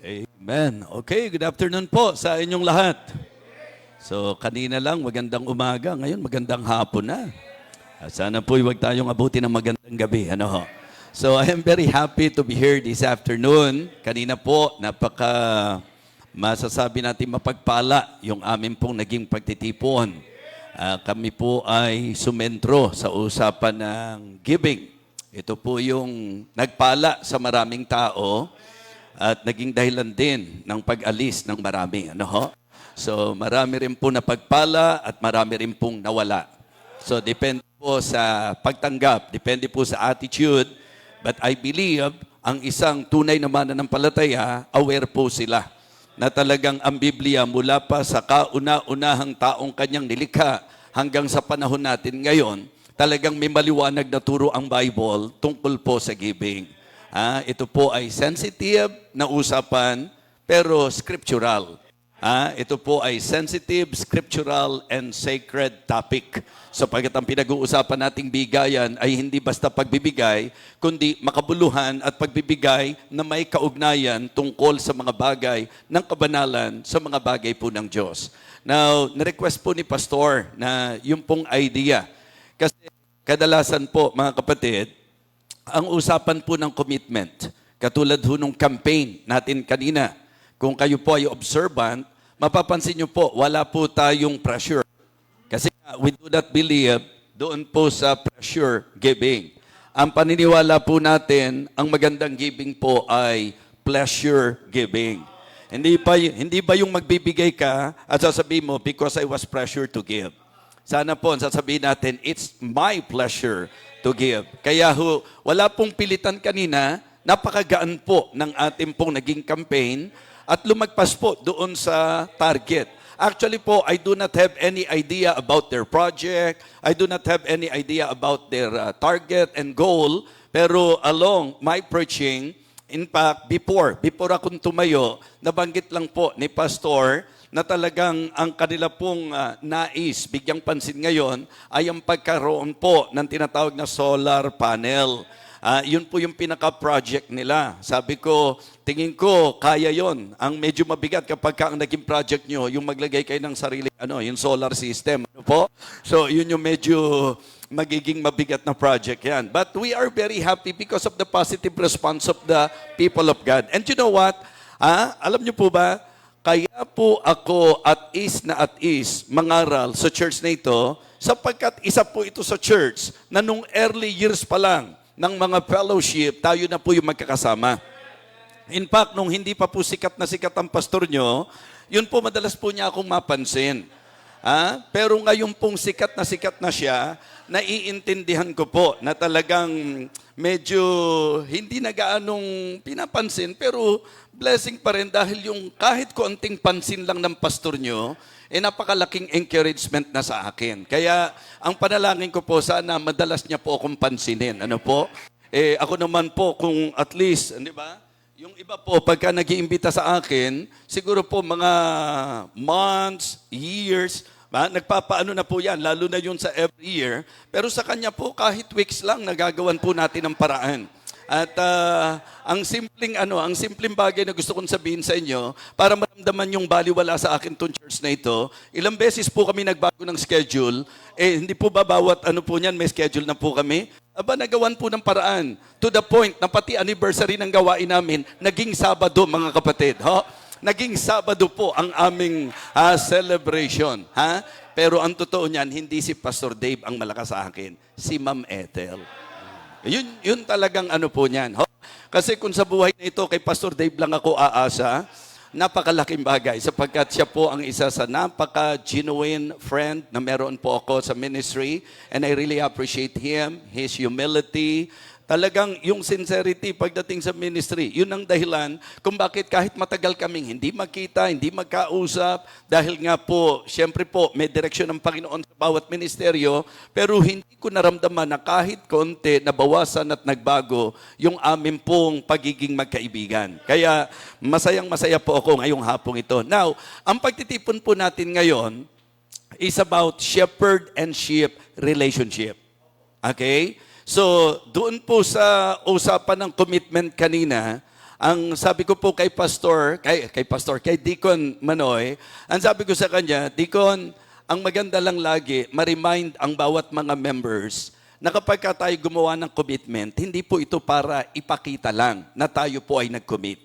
Amen. Okay, good afternoon po sa inyong lahat. So, kanina lang magandang umaga, ngayon magandang hapon na. Sana po huwag tayong abuti ng magandang gabi. Ano ho? So, I am very happy to be here this afternoon. Kanina po, masasabi natin mapagpala yung amin pong naging pagtitipon. Kami po ay sumentro sa usapan ng giving. Ito po yung nagpala sa maraming tao at naging dahilan din ng pag-alis ng marami. Ano ho? So marami rin po napagpala at marami rin pong nawala. So depende po sa pagtanggap, depende po sa attitude. But I believe ang isang tunay na mananampalataya, aware po sila na talagang ang Biblia mula pa sa kauna-unahang taong kanyang nilikha hanggang sa panahon natin ngayon, talagang may maliwanag na turo ang Bible tungkol po sa giving. Ito po ay sensitive na usapan pero scriptural. Ito po ay sensitive, scriptural, and sacred topic. Sapagkat ang pinag-uusapan nating bigayan ay hindi basta pagbibigay, kundi makabuluhan at pagbibigay na may kaugnayan tungkol sa mga bagay ng kabanalan, sa mga bagay po ng Diyos. Now, na-request po ni Pastor na yung pong idea. Kasi kadalasan po, mga kapatid, ang usapan po ng commitment, katulad ho nung campaign natin kanina, kung kayo po ay observant, mapapansin nyo po, wala po tayong pressure. Kasi we do not believe doon po sa pressure giving. Ang paniniwala po natin, ang magandang giving po ay pleasure giving. Hindi ba yung magbibigay ka at sasabihin mo, because I was pressured to give. Sana po, sasabihin natin, it's my pleasure to give. Kaya wala pong pilitan kanina, napakagaan po ng ating pong naging campaign at lumagpas po doon sa target. Actually po, I do not have any idea about their project. I do not have any idea about their target and goal. Pero along my preaching, in fact, before akong tumayo, nabanggit lang po ni Pastor na talagang ang kanila pong nais, bigyang pansin ngayon, ay ang pagkaroon po ng tinatawag na solar panel. Yun po yung pinaka-project nila. Sabi ko, tingin ko, kaya yon. Ang medyo mabigat kapag ang naging project nyo, yung maglagay kayo ng sarili, yung solar system. Ano po? So, yun yung medyo magiging mabigat na project yan. But we are very happy because of the positive response of the people of God. And you know what? Alam nyo po ba, kaya po ako at is mangaral sa church na ito sapagkat isa po ito sa church na nung early years pa lang ng mga fellowship, tayo na po yung magkakasama. In fact, nung hindi pa po sikat ang pastor nyo, yun po madalas po niya akong mapansin. Pero ngayon pong sikat na siya, naiintindihan ko po na talagang medyo hindi na gaanong pinapansin, pero blessing pa rin dahil yung kahit konting pansin lang ng pastor nyo, napakalaking encouragement na sa akin. Kaya ang panalangin ko po, sana madalas niya po akong pansinin. Ano po? Ako naman po, kung at least, di ba? Yung iba po, pagka nag-iimbita sa akin, siguro po mga months, years, nagpapaano na po yan, lalo na yun sa every year. Pero sa kanya po, kahit weeks lang, nagagawan po natin ng paraan. At ang simpleng bagay na gusto kong sabihin sa inyo, para maramdaman yung baliwala sa akin tong church na ito, ilang beses po kami nagbago ng schedule, hindi po ba bawat po niyan, may schedule na po kami? Nagawan po ng paraan. To the point na pati anniversary ng gawain namin, naging Sabado, mga kapatid. Naging Sabado po ang aming celebration. Pero ang totoo niyan, hindi si Pastor Dave ang malakas sa akin, si Ma'am Ethel. Yun talagang po niyan. Kasi kung sa buhay na ito, kay Pastor Dave lang ako aasa, napakalaking bagay sapagkat siya po ang isa sa napaka-genuine friend na meron po ako sa ministry, and I really appreciate him, his humility. Talagang yung sincerity pagdating sa ministry, yun ang dahilan kung bakit kahit matagal kaming hindi magkita, hindi magkausap, dahil nga po, syempre po, may direksyon ng Panginoon sa bawat ministeryo, pero hindi ko naramdaman na kahit konti nabawasan at nagbago yung amin pong pagiging magkaibigan. Kaya masayang-masaya po ako ngayong hapong ito. Now, ang pagtitipon po natin ngayon is about shepherd and sheep relationship. Okay? So, doon po sa usapan ng commitment kanina, ang sabi ko po kay kay Deacon Manoy, ang sabi ko sa kanya, Deacon, ang maganda lang lagi, ma-remind ang bawat mga members na kapag tayo gumawa ng commitment, hindi po ito para ipakita lang na tayo po ay nag-commit.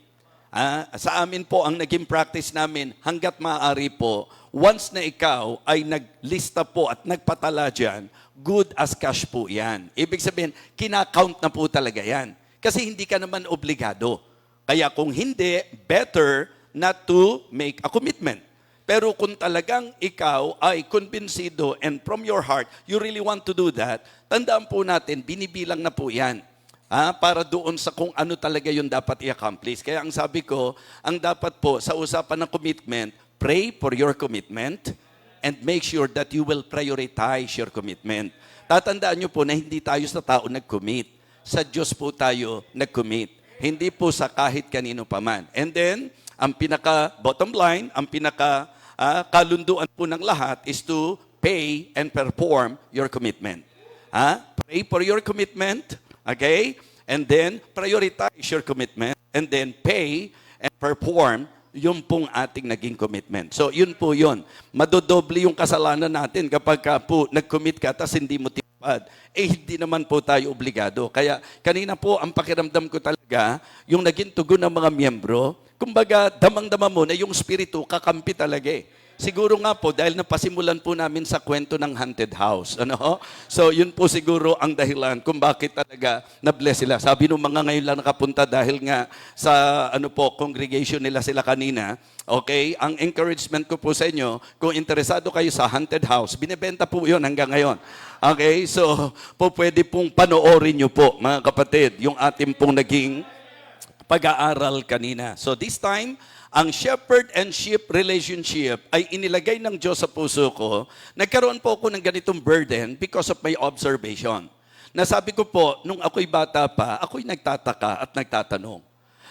Sa amin po, ang naging practice namin, hanggat maaari po, once na ikaw ay naglista po at nagpatala dyan, good as cash po yan. Ibig sabihin, kinakount na po talaga yan. Kasi hindi ka naman obligado. Kaya kung hindi, better not to make a commitment. Pero kung talagang ikaw ay kumbinsido and from your heart, you really want to do that, tandaan po natin, binibilang na po yan. Para doon sa kung ano talaga yung dapat i-accomplish. Kaya ang sabi ko, ang dapat po sa usapan ng commitment, pray for your commitment and make sure that you will prioritize your commitment. Tatandaan nyo po na hindi tayo sa tao nag-commit. Sa Diyos po tayo nag-commit. Hindi po sa kahit kanino paman. And then, ang pinaka-bottom line, ang pinaka-kalunduan po ng lahat is to pay and perform your commitment. Pray for your commitment. Okay? And then, prioritize your commitment. And then, pay and perform yung pong ating naging commitment. So, yun po yun. Madodoble yung kasalanan natin kapag po nag-commit ka tapos hindi mo tipad. Hindi naman po tayo obligado. Kaya, kanina po, ang pakiramdam ko talaga, yung naging tugon ng mga miyembro, kumbaga, damang-dama mo na yung spirito kakampi talaga eh. Siguro nga po, dahil napasimulan po namin sa kwento ng haunted house. So, yun po siguro ang dahilan kung bakit talaga na-bless sila. Sabi nung mga ngayon lang nakapunta dahil nga sa congregation nila sila kanina, okay, ang encouragement ko po sa inyo, kung interesado kayo sa haunted house, binibenta po yun hanggang ngayon. Okay, so po pwede pong panoorin nyo po, mga kapatid, yung ating pong naging pag-aaral kanina. So this time, ang shepherd and sheep relationship ay inilagay ng Diyos sa puso ko. Nagkaroon po ako ng ganitong burden because of my observation. Nasabi ko po, nung ako'y bata pa, ako'y nagtataka at nagtatanong.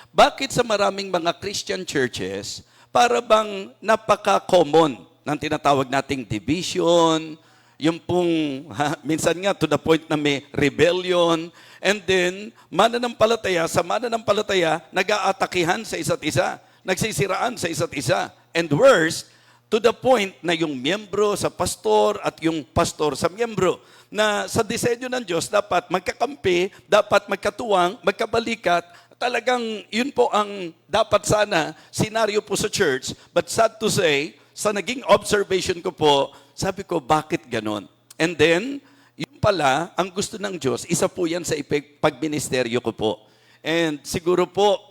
Bakit sa maraming mga Christian churches, para bang napaka-common ng tinatawag nating division, yung pong, minsan nga to the point na may rebellion, and then, mananampalataya, nag-aatakihan sa isa't isa. Nagsisiraan sa isa't isa. And worse, to the point na yung miyembro sa pastor at yung pastor sa miyembro, na sa disenyo ng Diyos, dapat magkakampi, dapat magkatuwang, magkabalikat, talagang yun po ang dapat sana, senaryo po sa church. But sad to say, sa naging observation ko po, sabi ko, bakit ganon? And then, yun pala, ang gusto ng Diyos, isa po yan sa pagministeryo ko po. And siguro po,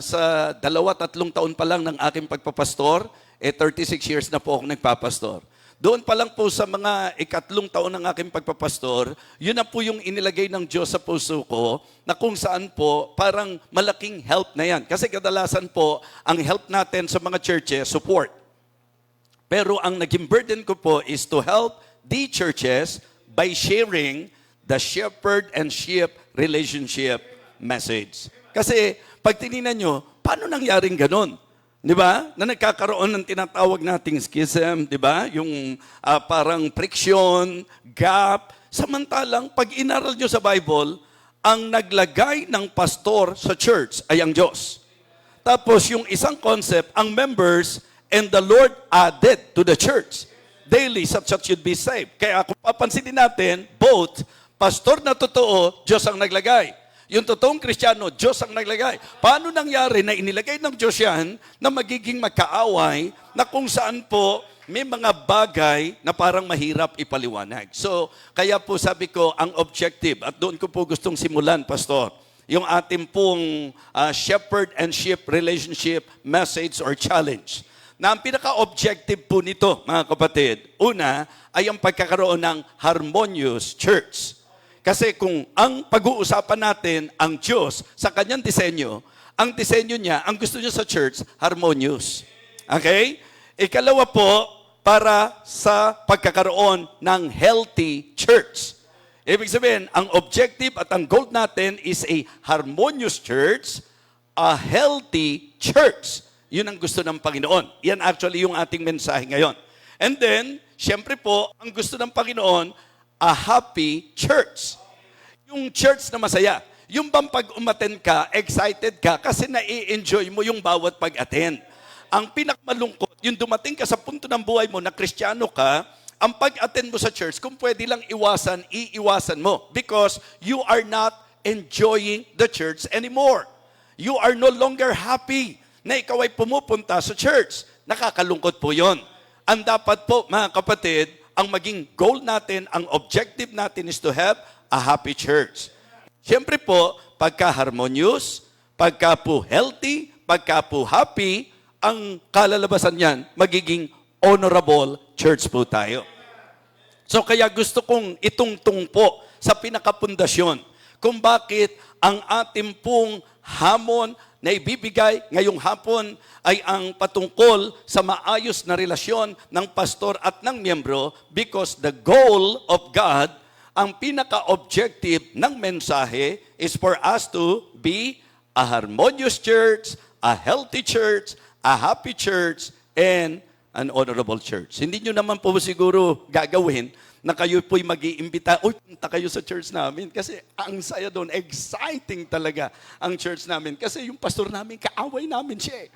sa 2-3 taon pa lang ng aking pagpapastor, 36 years na po ako nagpapastor. Doon pa lang po sa mga 3 taon ng aking pagpapastor, yun na po yung inilagay ng Diyos sa puso ko na kung saan po parang malaking help na yan. Kasi kadalasan po, ang help natin sa mga churches, support. Pero ang naging burden ko po is to help the churches by sharing the shepherd and sheep relationship message. Kasi pag tinignan nyo, paano nangyaring ganon? Di ba? Na nagkakaroon ng tinatawag nating schism, di ba? Yung parang friction, gap. Samantalang, pag inaral nyo sa Bible, ang naglagay ng pastor sa church ay ang Diyos. Tapos yung isang concept, ang members and the Lord added to the church daily such that should be saved. Kaya kung papansinin natin, both pastor na totoo, Diyos ang naglagay. Yung totoong Kristiyano, Diyos ang naglagay. Paano nangyari na inilagay ng Diyos yan na magiging magkaaway na kung saan po may mga bagay na parang mahirap ipaliwanag. So, kaya po sabi ko, ang objective, at doon ko po gustong simulan, Pastor, yung ating pong shepherd and sheep relationship message or challenge. Na ang pinaka-objective po nito, mga kapatid, una ay ang pagkakaroon ng harmonious church. Kasi kung ang pag-uusapan natin, ang Diyos, sa kanyang disenyo, ang disenyo niya, ang gusto niya sa church, harmonious. Okay? Ikalawa po, para sa pagkakaroon ng healthy church. Ibig sabihin, ang objective at ang goal natin is a harmonious church, a healthy church. Yun ang gusto ng Panginoon. Yan actually yung ating mensahe ngayon. And then, syempre po, ang gusto ng Panginoon, a happy church. Yung church na masaya. Yung bang pag umattend ka, excited ka kasi nai-enjoy mo yung bawat pag-attend. Ang pinakamalungkot, yung dumating ka sa punto ng buhay mo na Kristiyano ka, ang pag-attend mo sa church, kung pwede lang iwasan, iiwasan mo. Because you are not enjoying the church anymore. You are no longer happy na ikaw ay pumupunta sa church. Nakakalungkot po yon. Ang dapat po, mga kapatid, ang maging goal natin, ang objective natin is to have a happy church. Siyempre po, pagka harmonious, pagka po healthy, pagka po happy, ang kalalabasan niyan, magiging honorable church po tayo. So kaya gusto kong itungtong po sa pinakapundasyon kung bakit ang ating pong hamon na ibibigay ngayong hapon ay ang patungkol sa maayos na relasyon ng pastor at ng miyembro, because the goal of God, ang pinaka-objective ng mensahe is for us to be a harmonious church, a healthy church, a happy church, and an honorable church. Hindi nyo naman po siguro gagawin na kayo po'y mag-iimbita, uy, punta kayo sa church namin. Kasi ang saya doon, exciting talaga ang church namin. Kasi yung pastor namin, kaaway namin siya.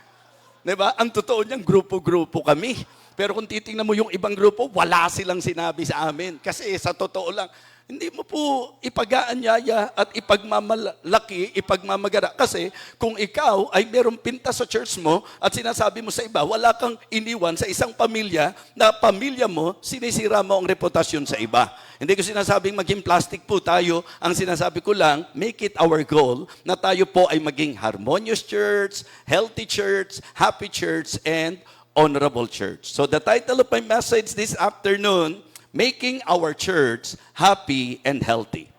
Diba? Ang totoo niyang grupo-grupo kami. Pero kung titingnan mo yung ibang grupo, wala silang sinabi sa amin. Kasi sa totoo lang, hindi mo po ipag-aanyaya at ipagmamalaki, ipagmamagara. Kasi kung ikaw ay merong pinta sa church mo at sinasabi mo sa iba, wala kang iniwan sa isang pamilya na pamilya mo, sinisira mo ang reputasyon sa iba. Hindi ko sinasabing maging plastic po tayo. Ang sinasabi ko lang, make it our goal na tayo po ay maging harmonious church, healthy church, happy church, and honorable church. So the title of my message this afternoon, Making Our Church Happy and Healthy.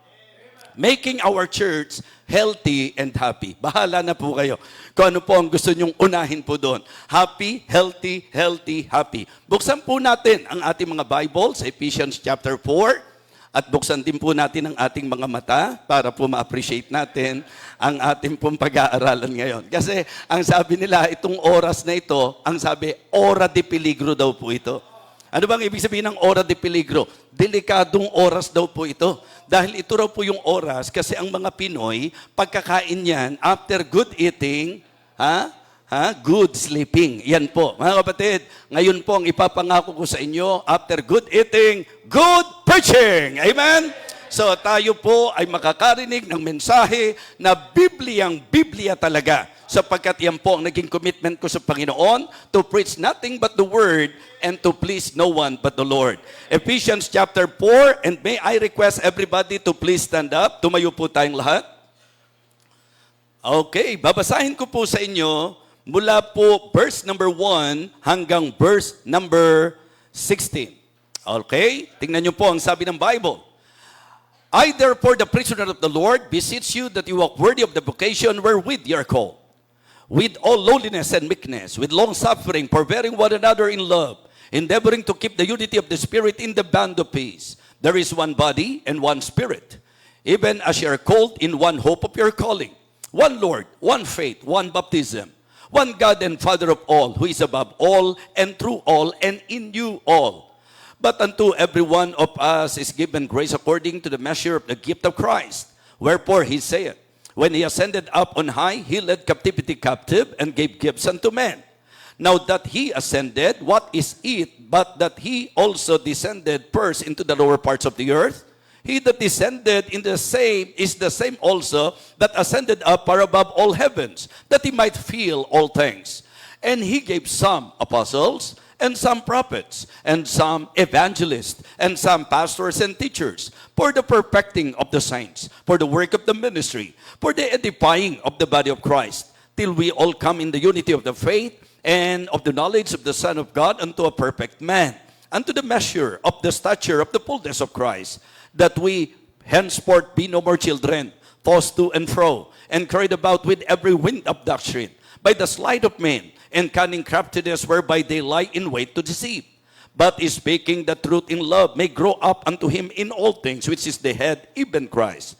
Making our church healthy and happy. Bahala na po kayo kung ano po ang gusto nyong unahin po doon. Happy, healthy, healthy, happy. Buksan po natin ang ating mga Bible sa Ephesians chapter 4. At buksan din po natin ang ating mga mata para po ma-appreciate natin ang ating pong pag-aaralan ngayon. Kasi ang sabi nila, itong oras na ito, ang sabi, ora de peligro daw po ito. Ano bang ibig sabihin ng ora de peligro? Delikadong oras daw po ito. Dahil ito raw po yung oras kasi ang mga Pinoy, pagkakain yan, after good eating, good sleeping. Yan po. Mga kapatid, ngayon po ang ipapangako ko sa inyo, after good eating, good preaching. Amen? So tayo po ay makakarinig ng mensahe na Biblia talaga. Sapagkat yan po ang naging commitment ko sa Panginoon, to preach nothing but the Word and to please no one but the Lord. Ephesians chapter 4, and may I request everybody to please stand up. Tumayo po tayong lahat. Okay, babasahin ko po sa inyo mula po verse number 1 hanggang verse number 16. Okay, tingnan nyo po ang sabi ng Bible. I therefore, the prisoner of the Lord, beseech you that you walk worthy of the vocation wherewith you are called, with all lowliness and meekness, with long suffering, forbearing one another in love, endeavoring to keep the unity of the Spirit in the bond of peace. There is one body and one Spirit, even as you are called in one hope of your calling, one Lord, one faith, one baptism, one God and Father of all, who is above all and through all and in you all. But unto every one of us is given grace according to the measure of the gift of Christ. Wherefore he saith, when he ascended up on high, he led captivity captive and gave gifts unto men. Now that he ascended, what is it but that he also descended first into the lower parts of the earth? He that descended in the same is the same also that ascended up far above all heavens, that he might fill all things. And he gave some apostles, and some prophets, and some evangelists, and some pastors and teachers, for the perfecting of the saints, for the work of the ministry, for the edifying of the body of Christ, till we all come in the unity of the faith and of the knowledge of the Son of God, unto a perfect man, unto the measure of the stature of the fullness of Christ, that we henceforth be no more children, tossed to and fro, and carried about with every wind of doctrine, by the sleight of men, and cunning craftiness whereby they lie in wait to deceive. But speaking the truth in love may grow up unto him in all things, which is the head, even Christ.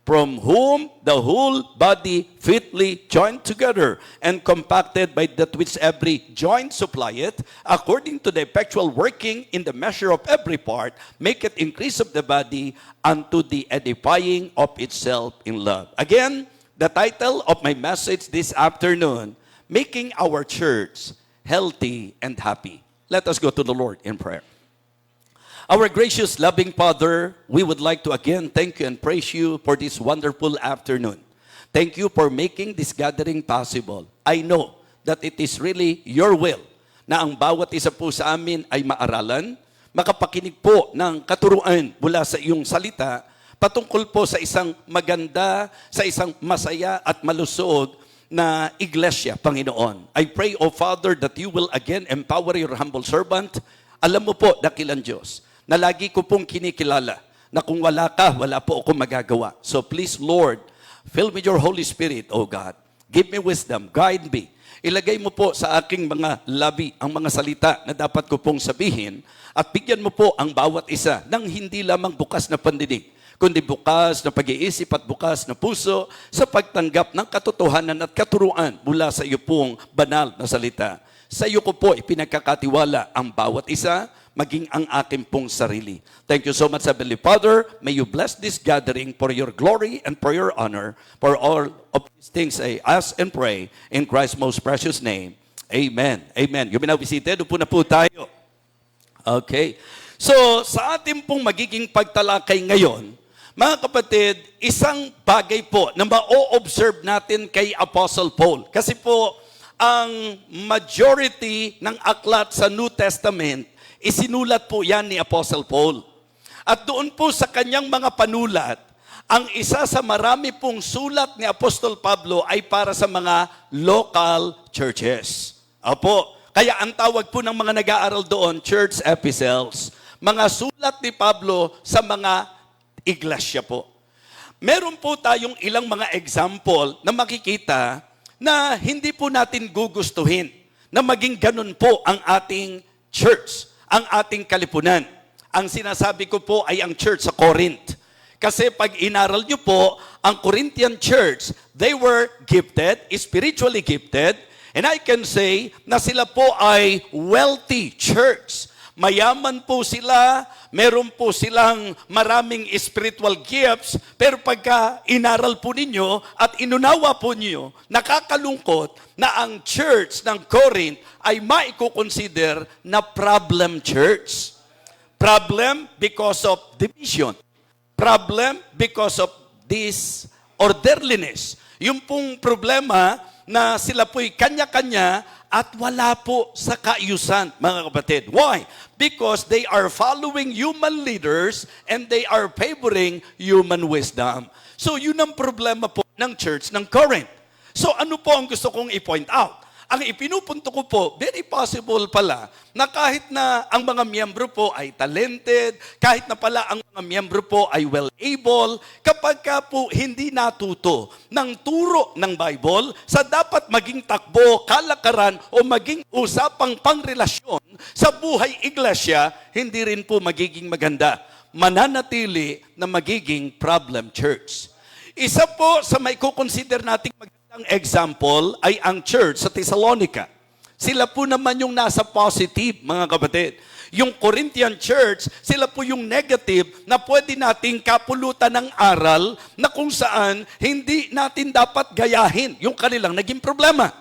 from whom the whole body fitly joined together and compacted by that which every joint supplieth, according to the effectual working in the measure of every part, maketh increase of the body unto the edifying of itself in love. Again, the title of my message this afternoon, Making Our Church Healthy and Happy. Let us go to the Lord in prayer. Our gracious, loving Father, we would like to again thank you and praise you for this wonderful afternoon. Thank you for making this gathering possible. I know that it is really your will na ang bawat isa po sa amin ay maaralan, makapakinig po ng katuruan mula sa iyong salita patungkol po sa isang maganda, sa isang masaya at malusog na iglesia, Panginoon. I pray, O Father, that you will again empower your humble servant. Alam mo po, dakilang Diyos, na lagi ko pong kinikilala na kung wala ka, wala po ako magagawa. So please, Lord, fill me with your Holy Spirit, O God. Give me wisdom, guide me. Ilagay mo po sa aking mga labi ang mga salita na dapat ko pong sabihin at bigyan mo po ang bawat isa ng hindi lamang bukas na pandinig, kundi bukas na pag-iisip at bukas na puso sa pagtanggap ng katotohanan at katuruan mula sa iyo pong banal na salita. Sa iyo ko po ipinagkakatiwala ang bawat isa, maging ang aking pong sarili. Thank you so much, Heavenly Father. May you bless this gathering for your glory and for your honor. For all of these things I ask and pray in Christ's most precious name. Amen. Amen. You may now be seated. Upo na po tayo. Okay. So, sa ating pong magiging pagtalakay ngayon, mga kapatid, isang bagay po na ma-observe natin kay Apostle Paul. Kasi po, ang majority ng aklat sa New Testament, isinulat po yan ni Apostle Paul. At doon po sa kanyang mga panulat, ang isa sa marami pong sulat ni Apostol Pablo ay para sa mga local churches. Opo, kaya ang tawag po ng mga nag-aaral doon, church epistles. Mga sulat ni Pablo sa mga iglesia po. Meron po tayong ilang mga example na makikita na hindi po natin gugustuhin na maging ganun po ang ating church, ang ating kalipunan. Ang sinasabi ko po ay ang church sa Corinth. Kasi pag inaral nyo po, ang Corinthian church, they were gifted, spiritually gifted, and I can say na sila po ay wealthy church. Mayaman po sila, meron po silang maraming spiritual gifts, pero pagka inaral po ninyo at inunawa po ninyo, nakakalungkot na ang church ng Corinth ay maiko-consider na problem church. Problem because of division. Problem because of this orderliness. Yung pong problema na sila po'y kanya-kanya at wala po sa kaayusan, mga kapatid. Why? Because they are following human leaders and they are favoring human wisdom. So yun ang problema po ng church ng Corinth. So ano po ang gusto kong i-point out? Ang ipinupunto ko po, very possible pala na kahit na ang mga miyembro po ay talented, kahit na pala ang mga miyembro po ay well-able, kapag ka po hindi natuto ng turo ng Bible sa dapat maging takbo, kalakaran o maging usapang pangrelasyon sa buhay iglesia, hindi rin po magiging maganda. Mananatili na magiging problem church. Isa po sa may kukonsider nating magandang example ay ang church sa Thessalonica. Sila po naman yung nasa positive, mga kapatid. Yung Corinthian church, sila po yung negative na pwede nating kapulutan ng aral na kung saan hindi natin dapat gayahin yung kanilang naging problema.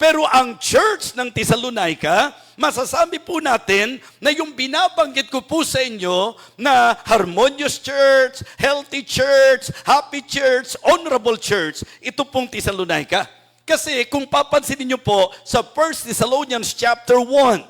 Pero ang church ng Thessalonica, masasabi po natin na yung binabanggit ko po sa inyo na harmonious church, healthy church, happy church, honorable church, ito pong Thessalonica. Kasi kung papansinin niyo po sa 1 Thessalonians chapter 1,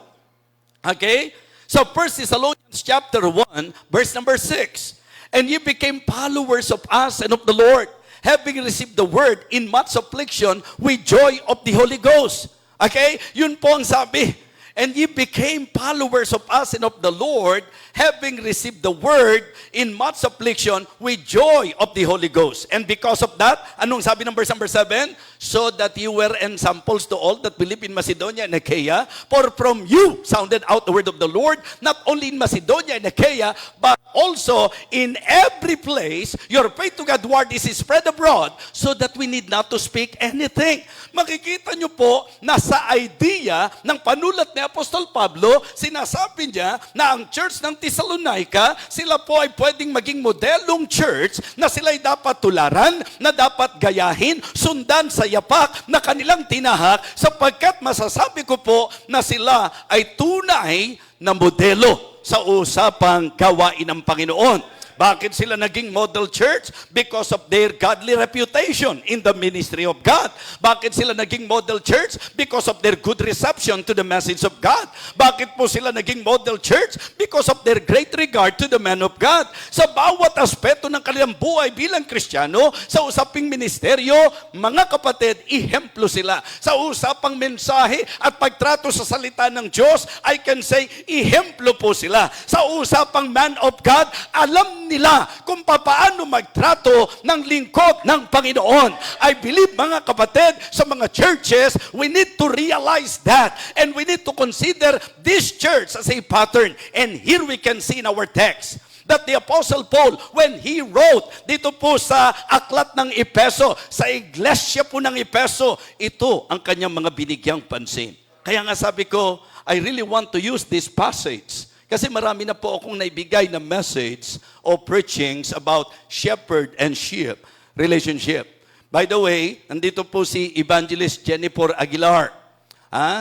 okay? Sa 1 Thessalonians chapter 1, verse number 6, and ye became followers of us and of the Lord, having received the word in much affliction with joy of the Holy Ghost. Okay? Yun po ang sabi. And ye became followers of us and of the Lord, having received the word in much affliction with joy of the Holy Ghost. And because of that, anong sabi ng verse number 7? So that you were ensamples to all that believe in Macedonia and Achaia, for from you sounded out the word of the Lord, not only in Macedonia and Achaia, but also in every place, your faith to God word is spread abroad, so that we need not to speak anything. Makikita nyo po na sa idea ng panulat ni Apostol Pablo, sinasabi niya na ang church ng Thessalonica, sila po ay pwedeng maging modelong church na sila'y dapat tularan, na dapat gayahin, sundan sa yapak na kanilang tinahak, sapagkat masasabi ko po na sila ay tunay na modelo sa usapang gawain ng Panginoon. Bakit sila naging model church? Because of their godly reputation in the ministry of God. Bakit sila naging model church? Because of their good reception to the message of God. Bakit po sila naging model church? Because of their great regard to the man of God. Sa bawat aspeto ng kanilang buhay bilang Kristiyano, sa usaping ministeryo, mga kapatid, ihemplo sila. Sa usapang mensahe at pagtrato sa salita ng Diyos, I can say, ihemplo po sila. Sa usapang man of God, alam nila kung paano magtrato ng lingkod ng Panginoon. I believe, mga kapatid, sa mga churches, we need to realize that, and we need to consider this church as a pattern. And here we can see in our text that the Apostle Paul, when he wrote dito po sa aklat ng Epeso, sa iglesia po ng Epeso, ito ang kanyang mga binigyang pansin. Kaya nga sabi ko, I really want to use this passage kasi marami na po akong naibigay na message o preachings about shepherd and sheep relationship. By the way, nandito po si Evangelist Jennifer Aguilar.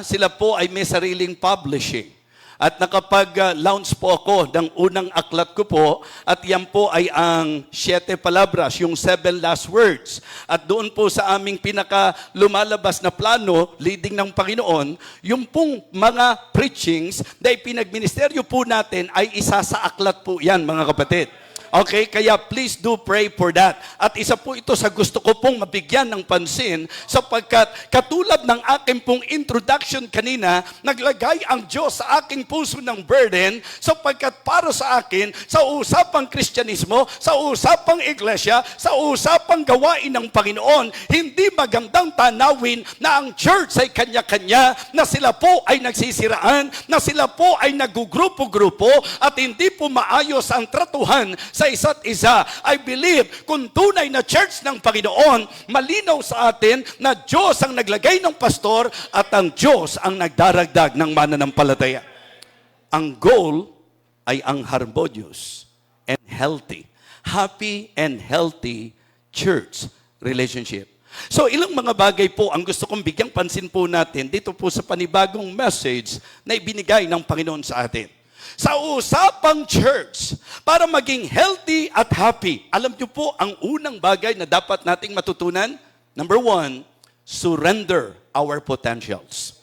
Sila po ay may sariling publishing. At nakapag-launch po ako ng unang aklat ko po, at yan po ay ang 7 palabras, yung 7 last words. At doon po sa aming pinaka-lumalabas na plano, leading ng Panginoon, yung pong mga preachings na ipinagministeryo po natin ay isa sa aklat po yan, mga kapatid. Okay, kaya please do pray for that. At isa po ito sa gusto ko pong mabigyan ng pansin, sapagkat katulad ng aking pong introduction kanina, naglagay ang Diyos sa aking puso ng burden, sapagkat para sa akin, sa usapang Kristyanismo, sa usapang iglesia, sa usapang gawain ng Panginoon, hindi magandang tanawin na ang church ay kanya-kanya, na sila po ay nagsisiraan, na sila po ay nagugrupo-grupo, at hindi po maayos ang tratuhan sa isa't isa. I believe, kung tunay na church ng Panginoon, malinaw sa atin na Diyos ang naglagay ng pastor at ang Diyos ang nagdaragdag ng mananampalataya. Ang goal ay ang harmonious and healthy, happy and healthy church relationship. So ilang mga bagay po ang gusto kong bigyang pansin po natin dito po sa panibagong message na ibinigay ng Panginoon sa atin. Sa usapang church, para maging healthy at happy, alam niyo po ang unang bagay na dapat nating matutunan? Number 1, surrender our potentials.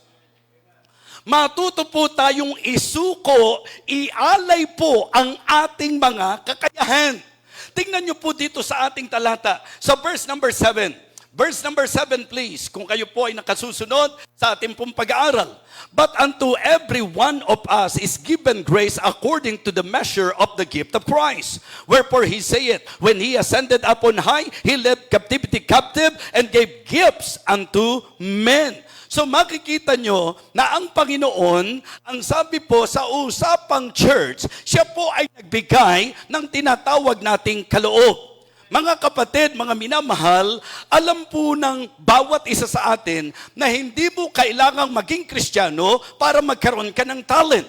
Matuto po tayong isuko, ialay po ang ating mga kakayahan. Tingnan niyo po dito sa ating talata, sa verse number 7. Verse number 7, please, kung kayo po ay nakasusunod sa ating pong pag-aaral. But unto every one of us is given grace according to the measure of the gift of Christ. Wherefore he saith, when he ascended up on high, he led captivity captive and gave gifts unto men. So makikita nyo na ang Panginoon, ang sabi po sa usapang church, siya po ay nagbigay ng tinatawag nating kaloob. Mga kapatid, mga minamahal, alam po ng bawat isa sa atin na hindi mo kailangang maging Kristiyano para magkaroon ka ng talent.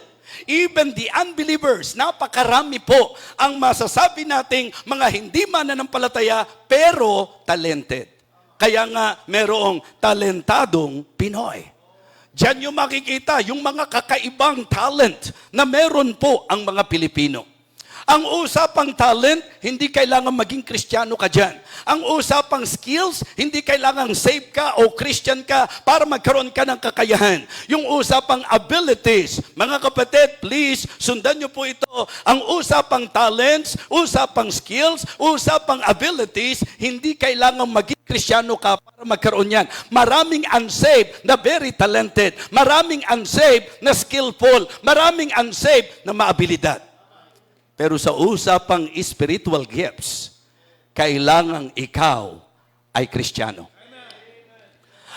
Even the unbelievers, napakarami po ang masasabi nating mga hindi mananampalataya pero talented. Kaya nga merong talentadong Pinoy. Diyan yung makikita yung mga kakaibang talent na meron po ang mga Pilipino. Ang usapang talent, hindi kailangan maging Kristiyano ka dyan. Ang usapang skills, hindi kailangan save ka o Christian ka para magkaroon ka ng kakayahan. Yung usapang abilities, mga kapatid, please, sundan niyo po ito. Ang usapang talents, usapang skills, usapang abilities, hindi kailangan maging Kristiyano ka para magkaroon yan. Maraming unsaved na very talented. Maraming unsaved na skillful. Maraming unsaved na maabilidad. Pero sa usapang spiritual gifts, kailangang ikaw ay Kristiyano.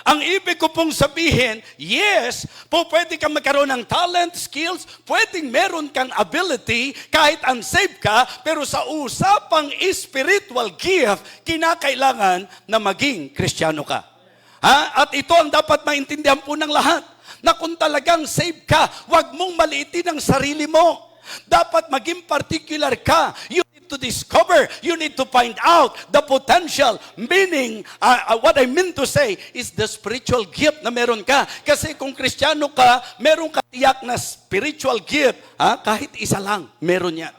Ang ibig ko pong sabihin, yes, po pwede kang magkaroon ng talent, skills, pwedeng meron kang ability kahit unsaved ka, pero sa usapang spiritual gift, kinakailangan na maging Kristiyano ka. At ito ang dapat maintindihan po ng lahat, na kung talagang saved ka, huwag mong maliitin ang sarili mo. Dapat maging particular ka. You need to discover, you need to find out the potential. Meaning, what I mean to say is the spiritual gift na meron ka. Kasi kung Kristiyano ka, meron ka tiyak na spiritual gift. Kahit isa lang, meron yan.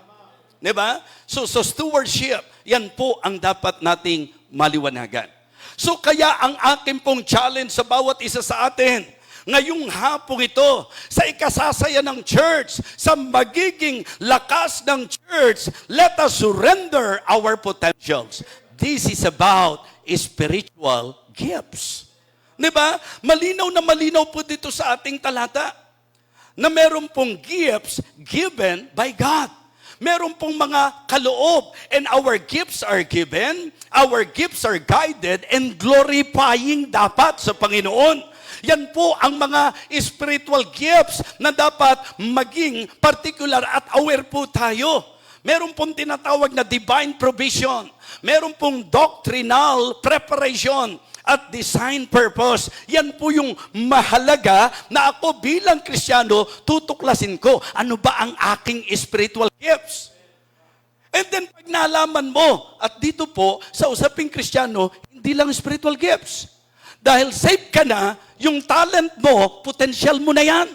Diba? So stewardship, yan po ang dapat nating maliwanagan. So kaya ang akin pong challenge sa bawat isa sa atin, ngayong hapong ito, sa ikasasaya ng church, sa magiging lakas ng church, let us surrender our potentials. This is about spiritual gifts. Diba? Malinaw na malinaw po dito sa ating talata na meron pong gifts given by God. Meron pong mga kaloob, and our gifts are given, our gifts are guided, and glorifying dapat sa Panginoon. Yan po ang mga spiritual gifts na dapat maging particular at aware po tayo. Meron pong tinatawag na divine provision. Meron pong doctrinal preparation at design purpose. Yan po yung mahalaga na ako bilang Kristiyano, tutuklasin ko. Ano ba ang aking spiritual gifts? And then pag nalaman mo, at dito po, sa usaping Kristiyano, hindi lang spiritual gifts. Dahil saved ka na, yung talent mo, potential mo na yan.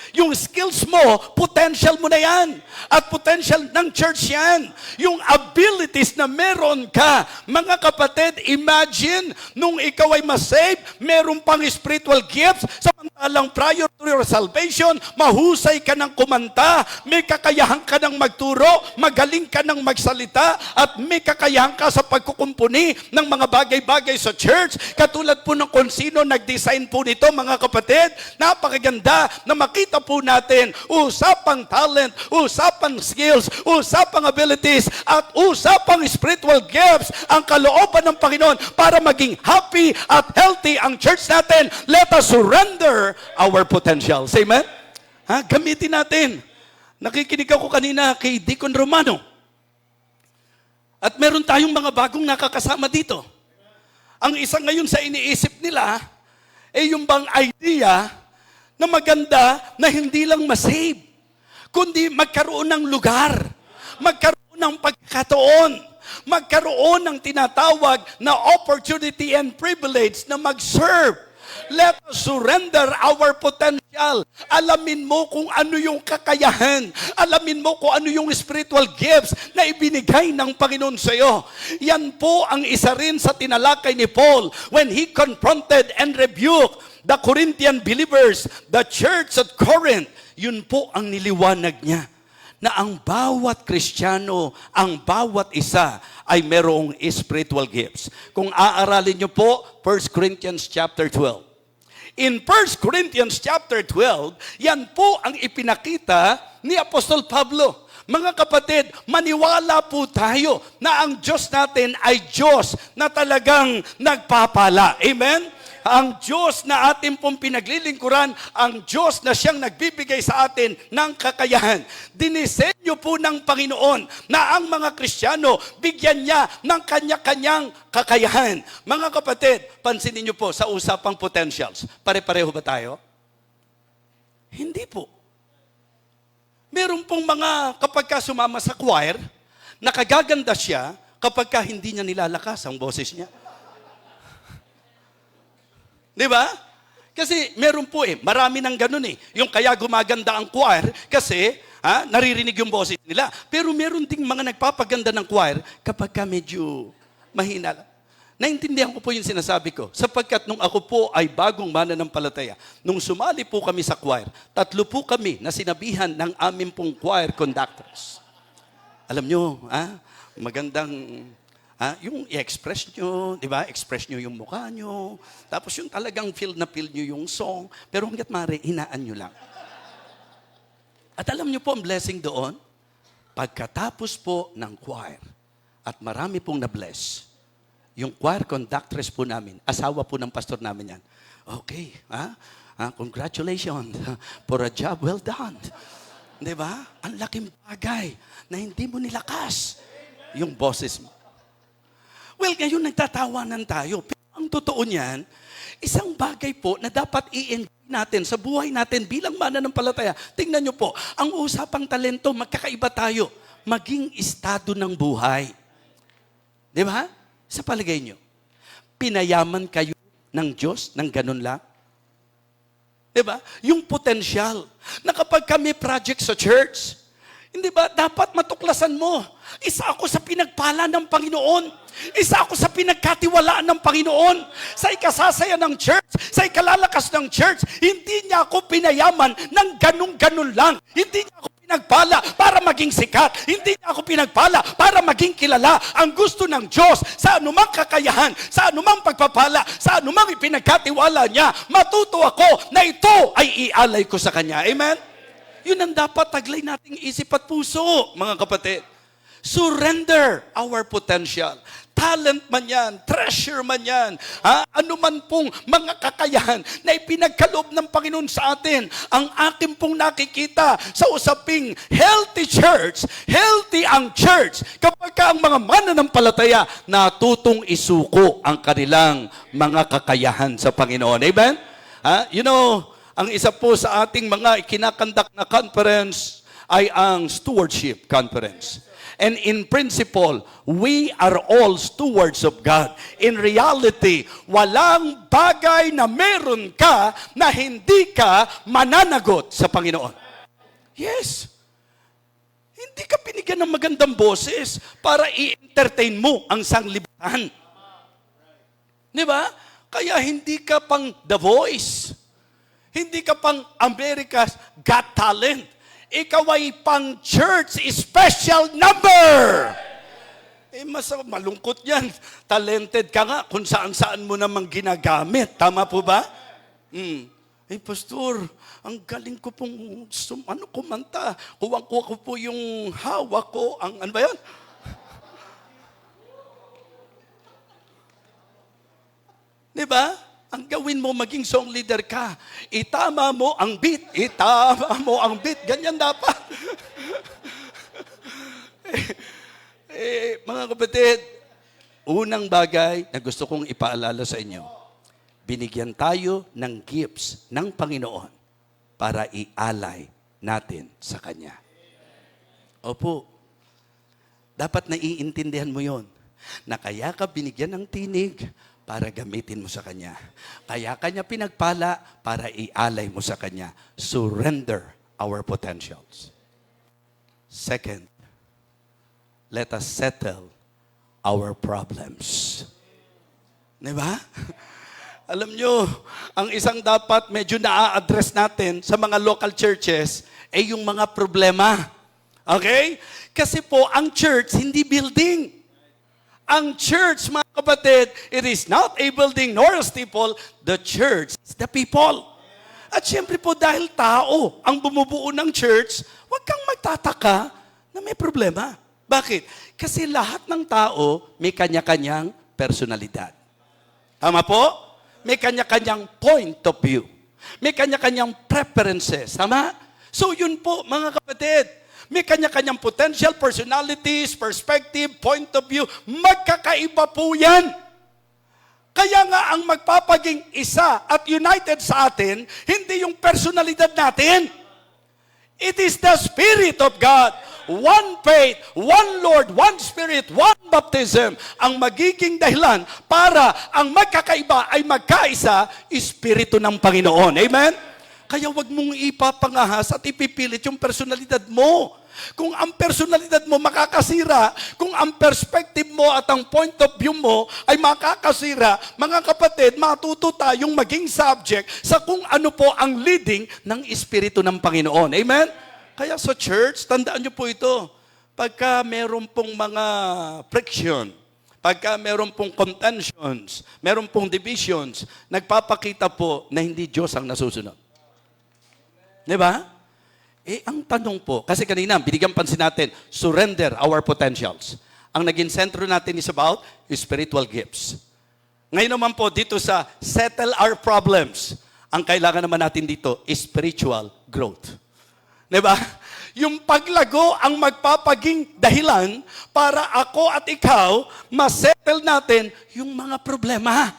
Yung skills mo, potential mo na yan. At potential ng church yan. Yung abilities na meron ka. Mga kapatid, imagine, nung ikaw ay masave, meron pang spiritual gifts, samantalang prior to your salvation, mahusay ka ng kumanta, may kakayahan ka ng magturo, magaling ka ng magsalita, at may kakayahan ka sa pagkukumpuni ng mga bagay-bagay sa church. Katulad po ng kung sino nag-design po nito, mga kapatid, napakaganda na makita po natin, usapang talent, usapang skills, usapang abilities, at usapang spiritual gifts, ang kalooban ng Panginoon para maging happy at healthy ang church natin. Let us surrender our potentials. Amen? Gamitin natin. Nakikinig ako kanina kay Deacon Romano. At meron tayong mga bagong nakakasama dito. Ang isa ngayon sa iniisip nila, yung bang idea na maganda na hindi lang masave, kundi magkaroon ng lugar, magkaroon ng pagkakataon, magkaroon ng tinatawag na opportunity and privilege na mag-serve. Let us surrender our potential. Alamin mo kung ano yung kakayahan. Alamin mo kung ano yung spiritual gifts na ibinigay ng Panginoon sa iyo. Yan po ang isa rin sa tinalakay ni Paul when he confronted and rebuked the Corinthian believers, the church at Corinth. Yun po ang niliwanag niya, na ang bawat Kristiyano, ang bawat isa ay merong spiritual gifts. Kung aaralin niyo po, 1 Corinthians chapter 12. In 1 Corinthians chapter 12, yan po ang ipinakita ni Apostol Pablo. Mga kapatid, maniwala po tayo na ang Diyos natin ay Diyos na talagang nagpapala. Amen? Ang Diyos na ating pong pinaglilingkuran, ang Diyos na siyang nagbibigay sa atin ng kakayahan. Dinisenyo po ng Panginoon na ang mga Kristiyano, bigyan niya ng kanya-kanyang kakayahan. Mga kapatid, pansinin niyo po sa usapang potentials. Pare-pareho ba tayo? Hindi po. Meron pong mga kapag ka sumama sa choir, nakagaganda siya kapag ka hindi niya nilalakas ang boses niya. Di ba? Kasi meron po marami ng ganun Yung kaya gumaganda ang choir kasi naririnig yung boses nila. Pero meron ding mga nagpapaganda ng choir kapag ka medyo mahina lang. Naintindihan ko po yung sinasabi ko. Sapagkat nung ako po ay bagong mananampalataya, nung sumali po kami sa choir, 3 po kami na sinabihan ng aming pong choir conductors. Alam nyo, magandang, yung i-express nyo, di ba? Express nyo yung mukha nyo. Tapos yung talagang feel na feel nyo yung song. Pero hanggat maaari, hinaan nyo lang. At alam nyo po ang blessing doon? Pagkatapos po ng choir, at marami pong na-bless, yung choir conductress po namin, asawa po ng pastor namin yan. Okay, congratulations for a job well done. Di ba? Ang laking bagay na hindi mo nilakas yung boses mo. Well, ngayon nagtatawanan tayo. Pero ang totoo niyan, isang bagay po na dapat i-enjoy natin sa buhay natin bilang mananampalataya. Tingnan nyo po, ang usapang talento, magkakaiba tayo. Maging estado ng buhay. Di ba? Sa palagay nyo, pinayaman kayo ng Diyos ng ganun lang? Diba? Yung potensyal na kapag kami project sa church, hindi ba, dapat matuklasan mo. Isa ako sa pinagpala ng Panginoon. Isa ako sa pinagkatiwalaan ng Panginoon. Sa ikasasaya ng church, sa ikalalakas ng church, hindi niya ako pinayaman ng ganun-ganun lang. Hindi niya ako pinagpala para maging sikat. Hindi niya ako pinagpala para maging kilala. Ang gusto ng Diyos sa anumang kakayahan, sa anumang pagpapala, sa anumang ipinagkatiwala niya, matuto ako na ito ay ialay ko sa Kanya. Amen? Yun ang dapat taglay nating isip at puso, mga kapatid. Surrender our potential. Talent man yan, treasure man yan, ano man pong mga kakayahan na ipinagkaloob ng Panginoon sa atin. Ang akin pong nakikita sa usaping healthy church, healthy ang church, kapag ang mga mananampalataya natutong isuko ang kanilang mga kakayahan sa Panginoon. Amen? You know, ang isa po sa ating mga ikinakandak na conference ay ang stewardship conference. And in principle, we are all stewards of God. In reality, walang bagay na meron ka na hindi ka mananagot sa Panginoon. Yes. Hindi ka binigyan ng magandang boses para i-entertain mo ang sanglibutan. Di ba? Kaya hindi ka pang The Voice. Hindi ka pang America's Got Talent. Ikaw ay pang church special number. Malungkot yan. Talented ka nga kung saan-saan mo namang ginagamit. Tama po ba? Pastor, ang galing ko pong kumanta. Kuwang-kuwa ko po yung hawak ko. Ano ba yan? Di ba? Ang gawin mo, maging song leader ka. Itama mo ang beat. Itama mo ang beat. Ganyan dapat. Mga kapatid, unang bagay na gusto kong ipaalala sa inyo, binigyan tayo ng gifts ng Panginoon para ialay natin sa Kanya. Opo, dapat naiintindihan mo yon na kaya ka binigyan ng tinig para gamitin mo sa Kanya. Kaya Kanya pinagpala para ialay mo sa Kanya. Surrender our potentials. Second, let us settle our problems. Diba? Alam nyo, ang isang dapat medyo na-address natin sa mga local churches ay yung mga problema. Okay? Kasi po, ang church, hindi building. Ang church, mga kapatid, it is not a building nor a steeple. The church is the people. At syempre po, dahil tao ang bumubuo ng church, huwag kang magtataka na may problema. Bakit? Kasi lahat ng tao may kanya-kanyang personalidad. Tama po? May kanya-kanyang point of view. May kanya-kanyang preferences. Tama? So yun po, mga kapatid. May kanya-kanyang potential, personalities, perspective, point of view. Magkakaiba po yan. Kaya nga ang magpapaging isa at united sa atin, hindi yung personalidad natin. It is the Spirit of God one faith, one Lord, one Spirit, one baptism ang magiging dahilan para ang magkakaiba ay magkaisa, Espiritu ng Panginoon. Amen? Kaya wag mong ipapangahas at ipipilit yung personalidad mo. Kung ang personalidad mo makakasira, kung ang perspective mo at ang point of view mo ay makakasira, mga kapatid, matuto tayong maging subject sa kung ano po ang leading ng Espiritu ng Panginoon. Amen? Kaya sa church, tandaan nyo po ito. Pagka meron pong mga friction, pagka meron pong contentions, meron pong divisions, nagpapakita po na hindi Diyos ang nasusunod. Di ba? Ang tanong po, kasi kanina, binigyan pansin natin, surrender our potentials. Ang naging sentro natin is about spiritual gifts. Ngayon naman po, dito sa settle our problems, ang kailangan naman natin dito is spiritual growth. Diba? Yung paglago ang magpapaging dahilan para ako at ikaw, masettle natin yung mga problema.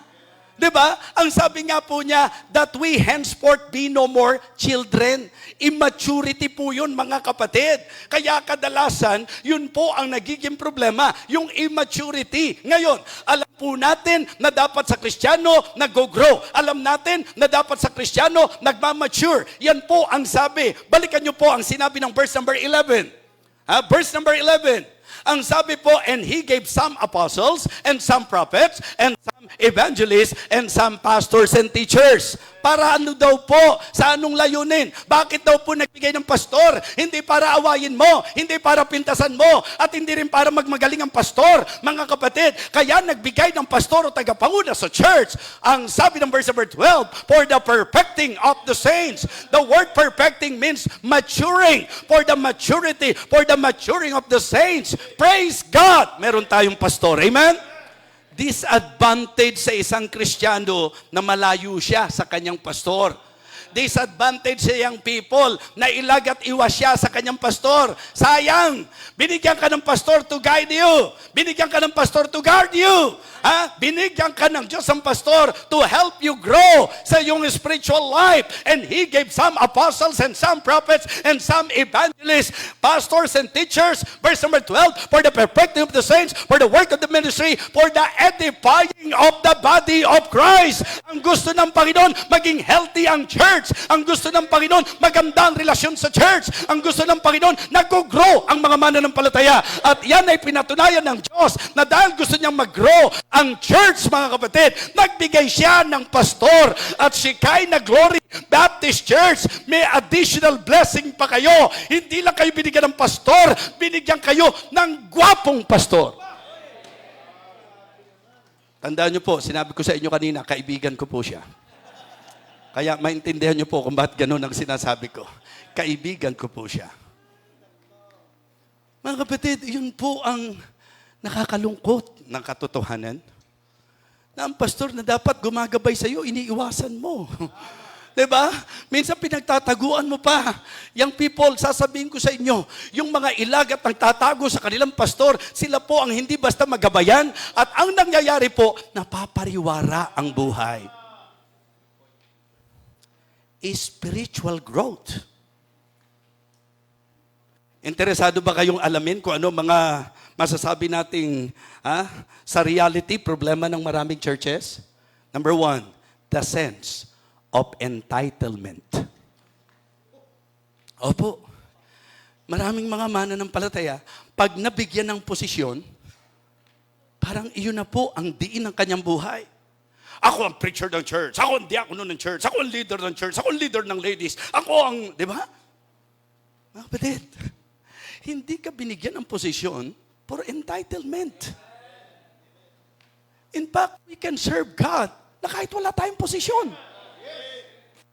Diba? Ang sabi nga po niya, that we henceforth be no more children. Immaturity po yun, mga kapatid. Kaya kadalasan, yun po ang nagiging problema, yung immaturity. Ngayon, alam po natin na dapat sa Kristiyano nag-grow. Alam natin na dapat sa Kristiyano nagmamature. Yan po ang sabi. Balikan niyo po ang sinabi ng verse number 11. Verse number 11. Ang sabi po, and He gave some apostles, and some prophets, and some evangelists, and some pastors and teachers. Para ano daw po? Sa anong layunin? Bakit daw po nagbigay ng pastor? Hindi para awayin mo, hindi para pintasan mo, at hindi rin para magmagaling ang pastor, mga kapatid. Kaya nagbigay ng pastor o tagapanguna sa church. Ang sabi ng verse number 12, for the perfecting of the saints. The word perfecting means maturing. For the maturity, for the maturing of the saints. Praise God! Meron tayong pastor. Amen? Disadvantage sa isang Kristiyano na malayo siya sa kanyang pastor. Disadvantage sa young people na ilag at iwas siya sa kanyang pastor. Sayang! Binigyan ka ng pastor to guide you. Binigyan ka ng pastor to guard you. Binigyan ka ng Diyos ang pastor to help you grow sa iyong spiritual life. And He gave some apostles and some prophets and some evangelists, pastors and teachers. Verse number 12, for the perfecting of the saints, for the work of the ministry, for the edifying of the body of Christ. Ang gusto ng Panginoon, maging healthy ang church. Ang gusto ng Panginoon, maganda ang relasyon sa church. Ang gusto ng Panginoon, nag-grow ang mga mananampalataya. At yan ay pinatunayan ng Diyos na dahil gusto niyang mag-grow ang church, mga kapatid, nagbigay siya ng pastor. At Shekinah Glory Baptist Church, may additional blessing pa kayo. Hindi lang kayo binigyan ng pastor, binigyan kayo ng gwapong pastor. Tandaan niyo po, sinabi ko sa inyo kanina, kaibigan ko po siya. Kaya maintindihan niyo po kung bakit ganun ang sinasabi ko. Kaibigan ko po siya. Mga kapatid, yun po ang nakakalungkot ng katotohanan. Na ang pastor na dapat gumagabay sa iyo, iniiwasan mo. Diba? Minsan pinagtataguan mo pa. Young people, sasabihin ko sa inyo, yung mga ilag at nagtatago sa kanilang pastor, sila po ang hindi basta magabayan. At ang nangyayari po, napapariwara ang buhay. Spiritual growth. Interesado ba kayong alamin kung ano mga masasabi nating sa reality, problema ng maraming churches? Number 1, the sense of entitlement. Opo, maraming mga mananampalataya, pag nabigyan ng posisyon, parang iyon na po ang diin ng kanyang buhay. Ako ang preacher ng church, ako ang diakono ng church, ako ang leader ng church, ako ang leader ng ladies, ako ang, di ba? Mga kapatid, hindi ka binigyan ng posisyon for entitlement. In fact, we can serve God na kahit wala tayong posisyon.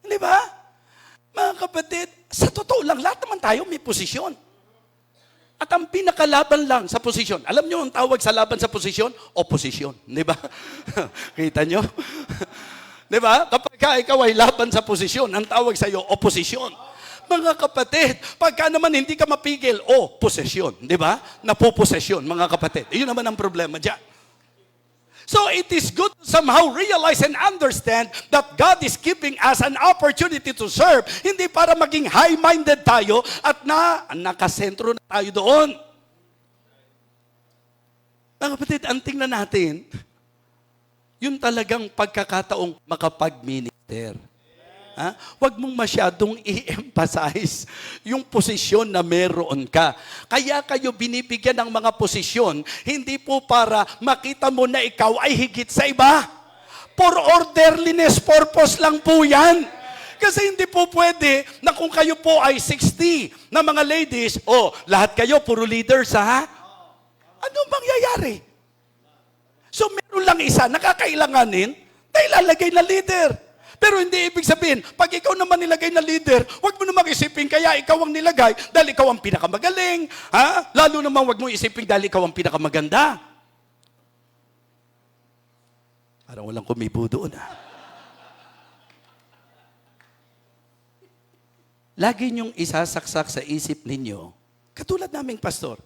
Di ba? Mga kapatid, sa totoo lang, lahat naman tayo may posisyon. At ang pinakalaban lang sa posisyon, alam nyo ang tawag sa laban sa posisyon? Oposisyon. Di ba? Kita nyo? Di ba? Kapag ikaw ay laban sa posisyon, ang tawag sa iyo, oposisyon. Mga kapatid, pagka naman hindi ka mapigil, posesyon. Di ba? Napoposesyon, mga kapatid. Iyon naman ang problema dyan. So it is good to somehow realize and understand that God is giving us an opportunity to serve. Hindi para maging high-minded tayo at nakasentro na tayo doon. Mga kapatid, ang tingnan natin, yun talagang pagkakataong makapag-minister. Ha? Huwag mong masyadong i-emphasize yung posisyon na meron ka. Kaya kayo binibigyan ng mga posisyon, hindi po para makita mo na ikaw ay higit sa iba. For orderliness purpose lang po yan. Kasi hindi po pwede na kung kayo po ay 60 na mga ladies, lahat kayo puro leaders ha? Ano mangyayari? So meron lang isa nakakailanganin na ilalagay na leader. Pero hindi ibig sabihin, pag ikaw naman nilagay na leader, huwag mo namang isipin kaya ikaw ang nilagay dahil ikaw ang pinakamagaling. Ha? Lalo naman huwag mo isipin dahil ikaw ang pinakamaganda. Parang walang kumibo doon. Lagi niyong isasaksak sa isip ninyo, katulad naming pastor,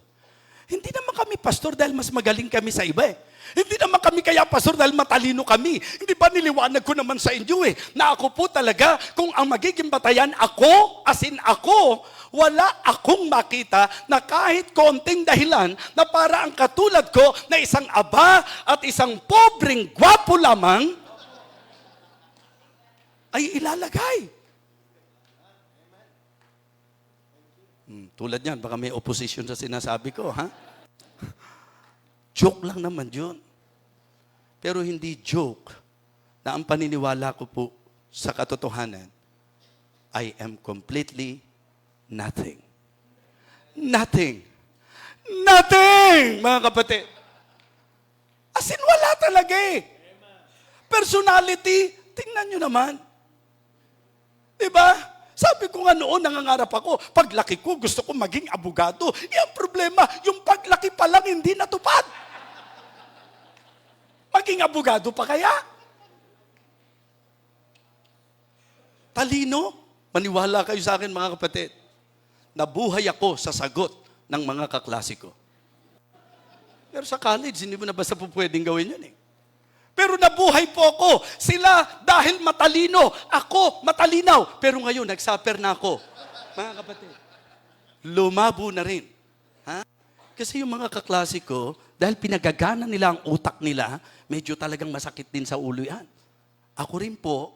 hindi naman kami pastor dahil mas magaling kami sa iba Hindi naman kami kaya pastor dahil matalino kami. Hindi ba niliwanag ko naman sa inyo na ako po talaga, kung ang magiging batayan ako, as in ako, wala akong makita na kahit konting dahilan na para ang katulad ko na isang aba at isang pobreng gwapo lamang ay ilalagay. Tulad niyan, baka may opposition sa sinasabi ko, ha? Joke lang naman yun. Pero hindi joke na ang paniniwala ko po sa katotohanan, I am completely nothing. Nothing. Nothing, mga kapatid. As in, wala talaga Personality, tingnan nyo naman. Diba? Sabi ko nga noon, nangangarap ako, paglaki ko, gusto ko maging abogado. Ang problema, yung paglaki pa lang hindi natupad. Maging abogado pa kaya? Talino? Maniwala kayo sa akin mga kapatid. Nabuhay ako sa sagot ng mga kaklase ko. Pero sa college, hindi mo na basta po pwedeng gawin yun Pero nabuhay po ako. Sila dahil matalino. Ako matalinaw. Pero ngayon, nagsuffer na ako. Mga kapatid, lumabo na rin. Ha? Kasi yung mga kaklase ko, dahil pinagagana nila ang utak nila, medyo talagang masakit din sa ulo yan. Ako rin po,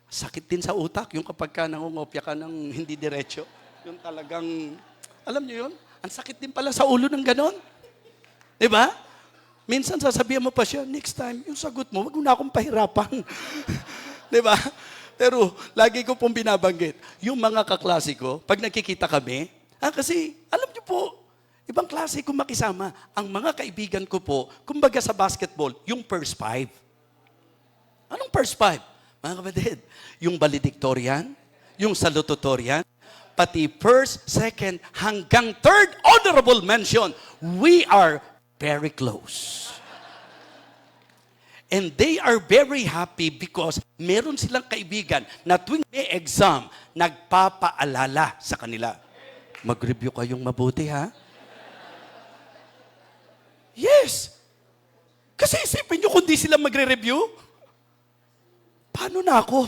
sakit din sa utak. Yung kapag ka nangungopya ka ng hindi diretso. Yung talagang, alam nyo yun? Ang sakit din pala sa ulo ng ganon. Diba? Minsan sasabihan mo pa siya, next time, yung sagot mo, wag mo na akong pahirapan. Diba? Pero lagi ko pong binabanggit, yung mga kaklase ko, pag nakikita kami, kasi alam niyo po, ibang klase ko makisama. Ang mga kaibigan ko po, kumbaga sa basketball, yung first five. Anong first five? Mga kapatid, yung valedictorian, yung salutatorian, pati first, second, hanggang third honorable mention, we are very close. And they are very happy because meron silang kaibigan na tuwing may exam, nagpapaalala sa kanila. Mag-review kayong mabuti, ha? Yes. Kasi isipin nyo kung di sila magre-review, paano na ako?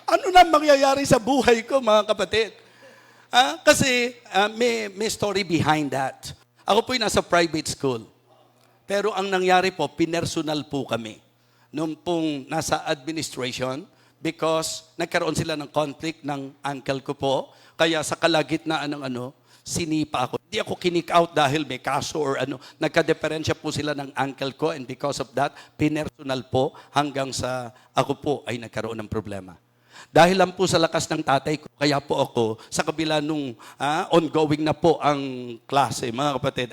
Ano na mangyayari sa buhay ko, mga kapatid? Kasi may story behind that. Ako po'y nasa private school. Pero ang nangyari po, pinersonal po kami. Noong pong nasa administration, because nagkaroon sila ng conflict ng uncle ko po, kaya sa kalagitnaan ng sinipa ako. Hindi ako kinik out dahil may kaso or nagka-diferensya po sila ng uncle ko, and because of that, pinersonal po hanggang sa ako po ay nagkaroon ng problema. Dahil lang po sa lakas ng tatay ko, kaya po ako, sa kabila nung ongoing na po ang klase, mga kapatid,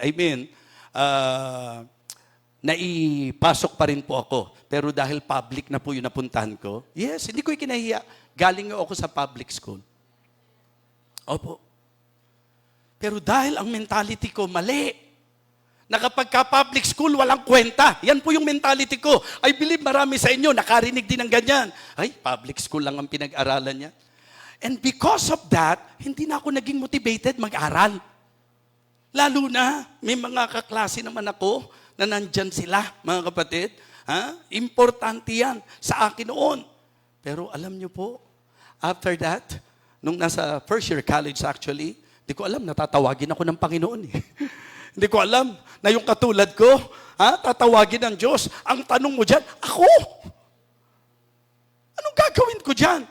naipasok pa rin po ako. Pero dahil public na po yung napuntahan ko, yes, hindi ko ikinahiya. Galing ako sa public school. Opo. Pero dahil ang mentality ko mali, na kapag ka-public school, walang kwenta. Yan po yung mentality ko. I believe marami sa inyo, nakarinig din ng ganyan. Ay, public school lang ang pinag-aralan niya. And because of that, hindi na ako naging motivated mag-aral. Lalo na, may mga kaklase naman ako na nandyan sila, mga kapatid. Ha? Importante yan sa akin noon. Pero alam niyo po, after that, nung nasa first year college actually, hindi ko alam, natatawagin ako ng Panginoon eh. Hindi ko alam na yung katulad ko, tatawagin ng Diyos. Ang tanong mo dyan, ako? Anong gagawin ko dyan?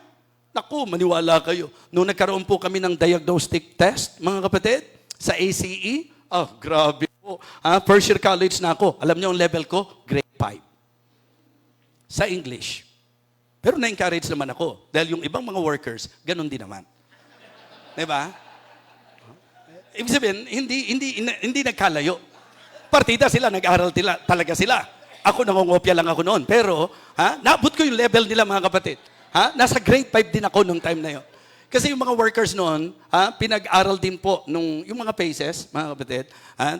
Naku, maniwala kayo. Nung nagkaroon po kami ng diagnostic test, mga kapatid, sa ACE, grabe po. First year college na ako. Alam niyo ang level ko? Grade 5. Sa English. Pero na-encourage naman ako. Dahil yung ibang mga workers, ganun din naman. Diba? Ibig sabihin, hindi nagkalayo. Partida sila, nag-aral talaga sila. Ako, nangongopya lang ako noon. Pero, naabot ko yung level nila, mga kapatid. Nasa grade 5 din ako nung time na yon. Kasi yung mga workers noon, pinag-aral din po yung mga paces, mga kapatid,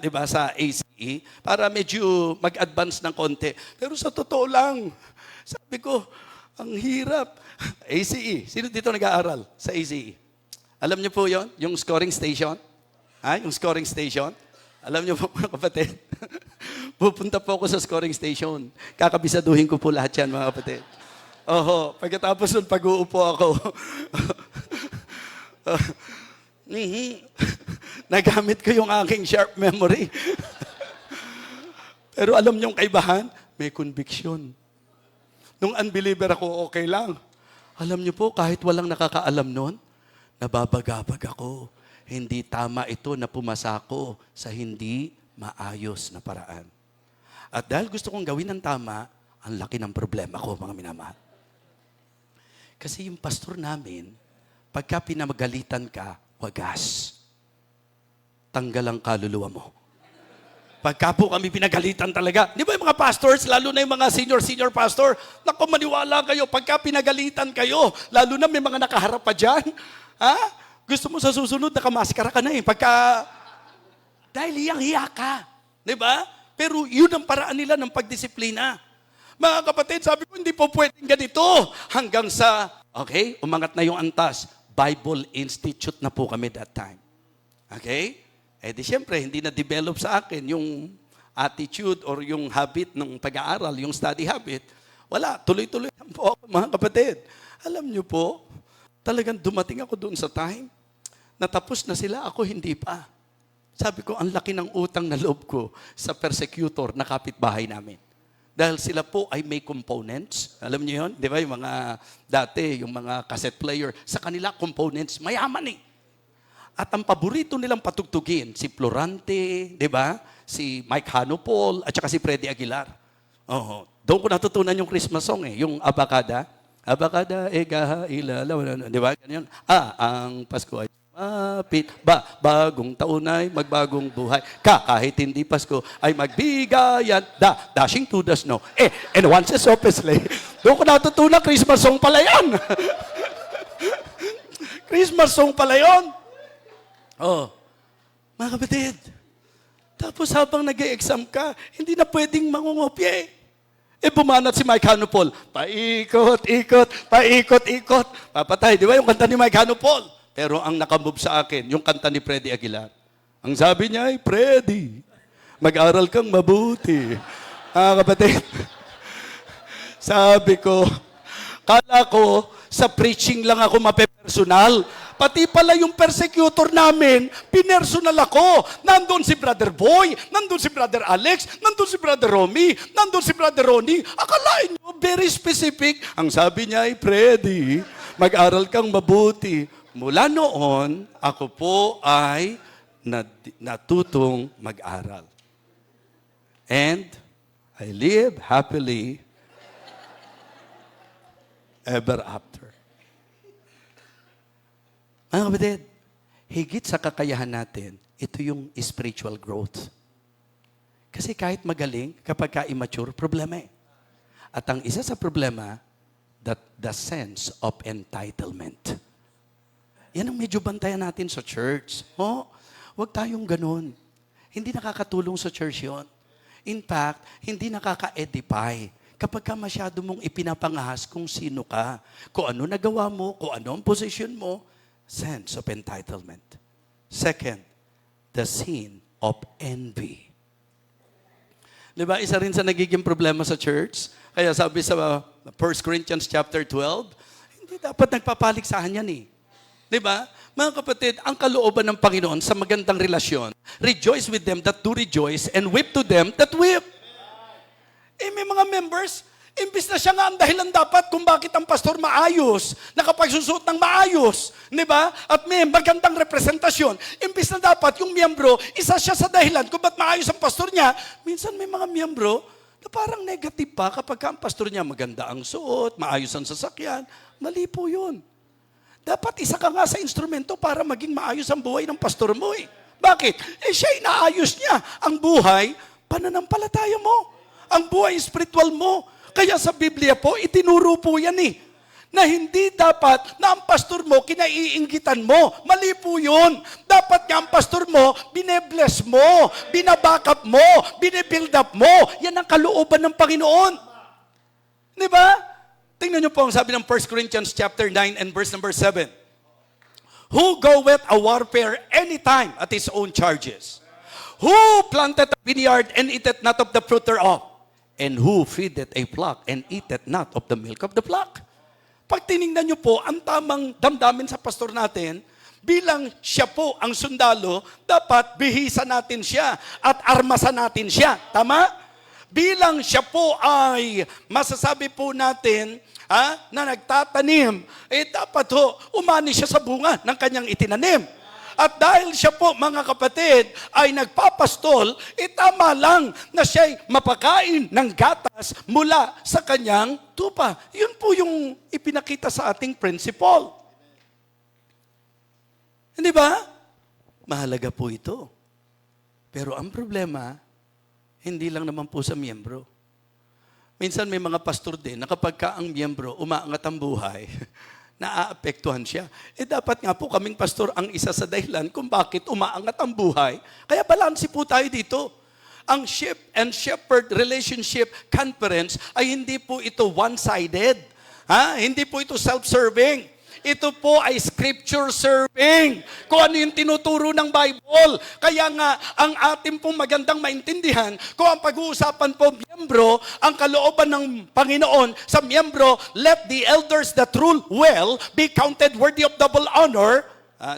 di ba, sa ACE, para medyo mag-advance ng konti. Pero sa totoo lang, sabi ko, ang hirap. ACE, sino dito nag-aaral sa ACE? Alam niyo po yon, yung scoring station? Yung scoring station? Alam niyo po, mga kapatid, pupunta po ako sa scoring station. Kakabisaduhin ko po lahat yan, mga kapatid. Pagkatapos nun, pag-uupo ako, nagamit ko yung aking sharp memory. Pero alam niyong kaibahan, may conviction. Nung unbeliever ako, okay lang. Alam niyo po, kahit walang nakakaalam nun, nababagabag ako. Hindi tama ito na pumasa ko sa hindi maayos na paraan. At dahil gusto kong gawin ng tama, ang laki ng problema ko, mga minamahal. Kasi yung pastor namin, pagka pinamagalitan ka, wagas. Tanggal ang kaluluwa mo. Pagka po kami pinagalitan talaga, di ba yung mga pastors, lalo na yung mga senior pastor, naku, maniwala kayo, pagka pinagalitan kayo, lalo na may mga nakaharap pa dyan, gusto mo sa susunod, nakamaskara ka na eh. Dahil hiyang-hiya ka. Di ba? Pero yun ang paraan nila ng pagdisiplina. Mga kapatid, sabi ko, hindi po pwedeng ganito. Hanggang sa, umangat na yung antas. Bible Institute na po kami that time. Okay? Di siyempre, hindi na-develop sa akin yung attitude or yung habit ng pag-aaral, yung study habit. Wala, tuloy-tuloy lang po ako, mga kapatid. Alam niyo po, talagang dumating ako doon sa time, natapos na sila, ako hindi pa. Sabi ko, ang laki ng utang na loob ko sa persecutor na kapitbahay namin. Dahil sila po ay may components. Alam niyo yun? Di ba? Yung mga dati, yung mga cassette player, sa kanila components, mayaman eh. At ang paborito nilang patugtugin, si Florante, di ba? Si Mike Hanupol, at saka si Freddy Aguilar. Doon ko natutunan yung Christmas song eh, yung Abacada. Abacada, egaha, ilala, di ba? Ganyan. Ang Pasko ay mapit, bagong taon ay magbagong buhay. Kahit hindi Pasko ay magbigayan, dashing to the snow. And once is obviously, doon ko natutunan, Christmas song pala yan. Christmas song pala yun. Mga kapatid, tapos habang nag-e-exam ka, hindi na pwedeng mangungopya bumanat si Mike Hanupol. Paikot-ikot. Papatay. Di ba yung kanta ni Mike Hanupol? Pero ang nakamove sa akin, yung kanta ni Freddy Aguilar. Ang sabi niya ay, Freddy, mag-aral kang mabuti. Kapatid, sabi ko, kala ko, sa preaching lang ako mapepersonal. Pati pala yung persecutor namin, pinersonal ako. Nandun si Brother Boy, nandun si Brother Alex, nandun si Brother Romy, nandun si Brother Ronnie. Akalain nyo, very specific. Ang sabi niya ay, Freddy, mag-aral kang mabuti. Mula noon, ako po ay natutong mag-aral. And I live happily ever after. Mga kapatid, higit sa kakayahan natin, ito yung spiritual growth. Kasi kahit magaling, kapag ka-immature, problema eh. At ang isa sa problema, the sense of entitlement. Yan ang medyo bantayan natin sa church. Huwag tayong ganun. Hindi nakakatulong sa church yon. In fact, hindi nakaka-edify. Kapag ka masyado mong ipinapangahas kung sino ka, kung ano nagawa mo, kung ano ang position mo, sense of entitlement. Second, the sin of envy. Di ba? Isa rin sa nagiging problema sa church. Kaya sabi sa 1 Corinthians chapter 12, hindi dapat nagpapaligsahan yan eh. Di ba? Mga kapatid, ang kalooban ng Panginoon sa magandang relasyon, rejoice with them that do rejoice and weep to them that weep. Eh may mga members, imbis na siya nga ang dahilan dapat kung bakit ang pastor maayos, nakapagsusuot ng maayos, di ba? At may magandang representasyon. Imbis na dapat yung miyembro, isa siya sa dahilan kung ba't maayos ang pastor niya. Minsan may mga miyembro na parang negative pa kapag ang pastor niya maganda ang suot, maayos ang sasakyan. Mali po yun. Dapat isa ka nga sa instrumento para maging maayos ang buhay ng pastor mo eh. Bakit? Eh siya inaayos niya ang buhay, pananampalataya mo. Ang buhay spiritual mo. Kaya sa Biblia po, itinuro po yan eh. Na hindi dapat na ang pastor mo, kinaiinggitan mo. Mali po yun. Dapat nga ang pastor mo, binebless mo, binabackup mo, binibuild up mo. Yan ang kalooban ng Panginoon. Di ba? Tingnan niyo po ang sabi ng 1 Corinthians chapter 9 and verse number 7. Who goeth a warfare anytime at his own charges? Who planted a vineyard and eateth not of the fruit thereof? And who feedeth a flock and eateth not of the milk of the flock? Pag tinignan niyo po, ang tamang damdamin sa pastor natin, bilang siya po ang sundalo, dapat bihisan natin siya at armasan natin siya. Tama? Bilang siya po ay, masasabi po natin, na nagtatanim, dapat umani siya sa bunga ng kanyang itinanim. At dahil siya po, mga kapatid, ay nagpapastol, tama lang na siya'y mapakain ng gatas mula sa kanyang tupa. Yun po yung ipinakita sa ating principle. Hindi ba? Mahalaga po ito. Pero ang problema, hindi lang naman po sa miyembro. Minsan may mga pastor din na kapag ka ang miyembro umaangat ang buhay, naaapektuhan siya. Dapat nga po kaming pastor ang isa sa dahilan kung bakit umaangat ang buhay. Kaya balanse po tayo dito. Ang sheep and shepherd relationship conference ay hindi po ito one-sided. Hindi po ito self-serving. Ito po ay scripture serving. Kung ano yung tinuturo ng Bible. Kaya nga, ang ating pong magandang maintindihan, kung ang pag-uusapan po miyembro, ang kalooban ng Panginoon sa miyembro, let the elders that rule well be counted worthy of double honor,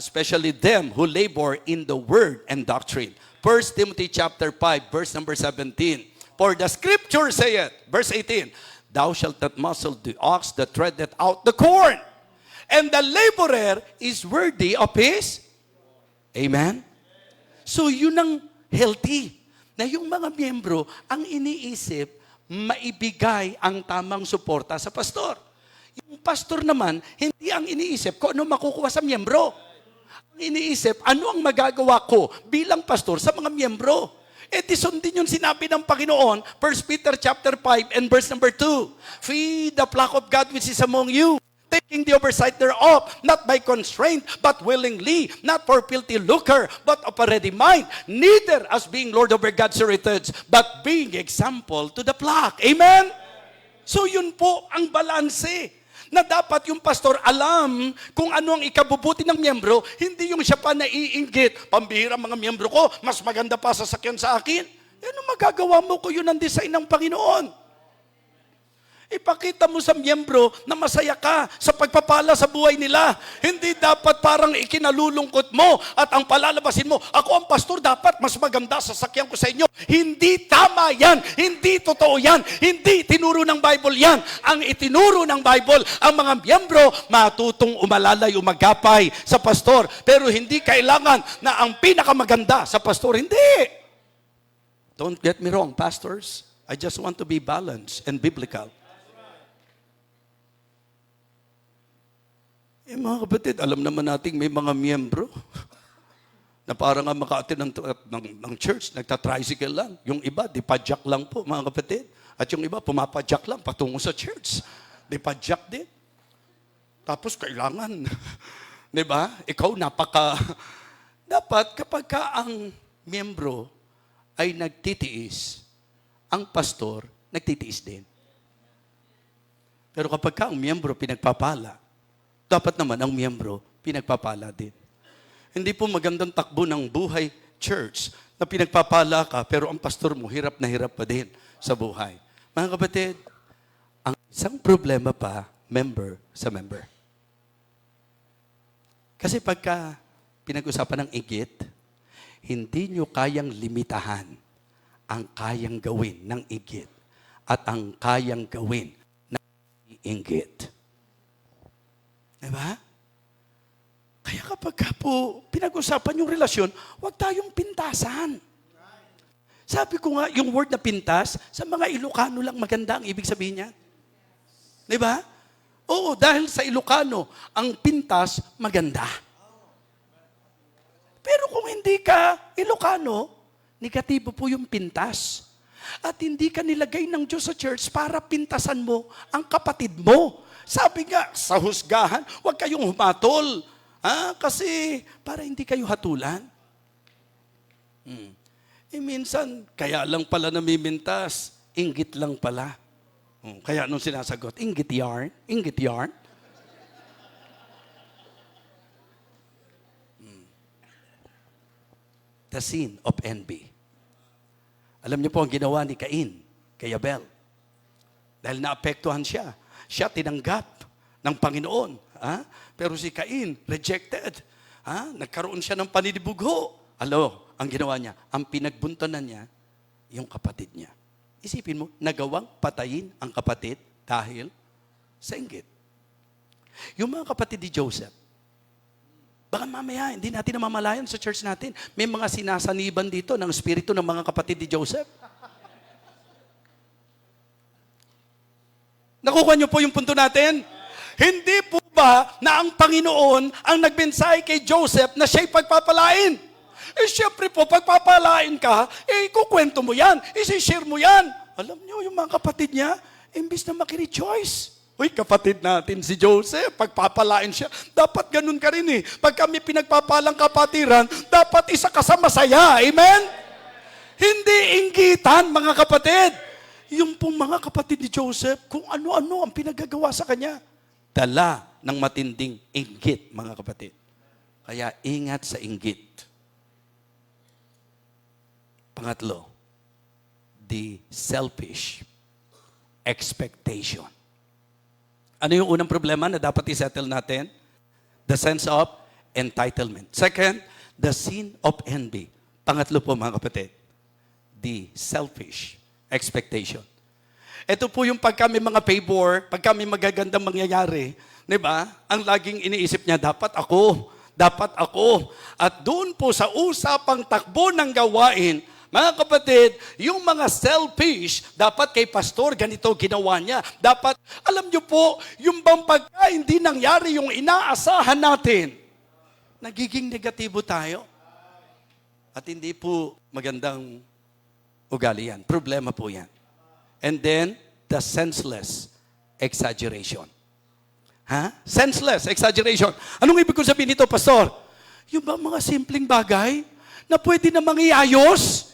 especially them who labor in the word and doctrine. 1 Timothy chapter 5, verse number 17. For the scripture saith, verse 18, thou shalt not muzzle the ox that treadeth out the corn. And the laborer is worthy of his. Amen? So yun ang healthy. Na yung mga miyembro, ang iniisip, maibigay ang tamang suporta sa pastor. Yung pastor naman, hindi ang iniisip kung ano makukuha sa miyembro. Ang iniisip, ano ang magagawa ko bilang pastor sa mga miyembro. Di sundin yung sinabi ng Panginoon, 1 Peter chapter 5 and verse number 2. Feed the flock of God which is among you, taking the oversight thereof, not by constraint, but willingly, not for filthy lucre, but of a ready mind, neither as being Lord over God's heritage, but being example to the flock. Amen? So yun po ang balanse, na dapat yung pastor alam kung ano ang ikabubuti ng miyembro, hindi yung siya pa naiinggit, pambihira mga miyembro ko, mas maganda pa sasakyan sa akin. Ano magagawa mo ko yun ang design ng Panginoon? Ipakita mo sa miyembro na masaya ka sa pagpapala sa buhay nila. Hindi dapat parang ikinalulungkot mo at ang palalabasin mo, ako ang pastor, dapat mas maganda sasakyan ko sa inyo. Hindi tama yan. Hindi totoo yan. Hindi tinuro ng Bible yan. Ang itinuro ng Bible, ang mga miyembro matutong umalalay, umagapay sa pastor. Pero hindi kailangan na ang pinakamaganda sa pastor. Hindi. Don't get me wrong, pastors. I just want to be balanced and biblical. Mga kapatid, alam naman nating may mga miyembro na parang nga maka-attend ng church, nagta-tricycle lang. Yung iba, di padjak lang po, mga kapatid. At yung iba, pumapadjak lang patungo sa church. Di padjak din. Tapos kailangan. Di ba? Ikaw, dapat kapag ka ang miyembro ay nagtitiis, ang pastor, nagtitiis din. Pero kapag ka ang miyembro pinagpapala, dapat naman ang miyembro pinagpapala din. Hindi po magandang takbo ng buhay church na pinagpapala ka, pero ang pastor mo, hirap na hirap pa din sa buhay. Mga kapatid, ang isang problema pa, member sa member. Kasi pagka pinag-usapan ng igit, hindi nyo kayang limitahan ang kayang gawin ng igit at ang kayang gawin ng inggit. Diba? Kaya kapag po pinag-usapan yung relasyon, huwag tayong pintasan. Sabi ko nga, yung word na pintas, sa mga Ilocano lang maganda ang ibig sabihin niya. Diba? Oo, dahil sa Ilocano, ang pintas maganda. Pero kung hindi ka Ilocano, negatibo po yung pintas. At hindi ka nilagay ng Diyos sa church para pintasan mo ang kapatid mo. Sabi nga, sa husgahan, huwag kayong humatol. Kasi para hindi kayo hatulan. Minsan, kaya lang pala namimintas, inggit lang pala. Kaya nung sinasagot, inggit yarn, inggit yarn. The sin of envy. Alam niyo po ang ginawa ni Cain kay Abel. Dahil naapektuhan siya. Siya tinanggap ng Panginoon. Pero si Cain, rejected. Nagkaroon siya ng paninibugho. Ang ginawa niya, ang pinagbuntanan niya, yung kapatid niya. Isipin mo, nagawang patayin ang kapatid dahil sa inggit. Yung mga kapatid ni Joseph, baka mamaya, hindi natin namamalayan sa church natin. May mga sinasaniban dito ng espiritu ng mga kapatid ni Joseph. Nakukuha niyo po yung punto natin? Hindi po ba na ang Panginoon ang nagmensahe kay Joseph na siya'y pagpapalain? Siyempre po, pagpapalain ka, ikukwento mo yan, isi-share mo yan. Alam niyo, yung mga kapatid niya, imbis na makirejoice. Uy, kapatid natin si Joseph, pagpapalain siya. Dapat ganun ka rin eh. Pag kami pinagpapalang kapatiran, dapat isa ka sa masaya. Amen? Hindi inggitan, mga kapatid. Yung pong mga kapatid ni Joseph, kung ano-ano ang pinagagawa sa kanya. Dala ng matinding inggit, mga kapatid. Kaya ingat sa inggit. Pangatlo, the selfish expectation. Ano yung unang problema na dapat i-settle natin? The sense of entitlement. Second, the sin of envy. Pangatlo po mga kapatid, the selfish expectation. Ito po yung pagka may mga favor, pagka may magagandang mangyayari, di ba? Ang laging iniisip niya, dapat ako. At doon po sa usapang takbo ng gawain, mga kapatid, yung mga selfish, dapat kay pastor, ganito ginawa niya. Dapat, alam niyo po, yung bang pagka hindi nangyari yung inaasahan natin, nagiging negatibo tayo. At hindi po magandang ugali yan. Problema po yan. And then, the senseless exaggeration. Senseless exaggeration. Anong ibig kong sabihin nito, pastor? Yung bang mga simpleng bagay na pwede namang iayos,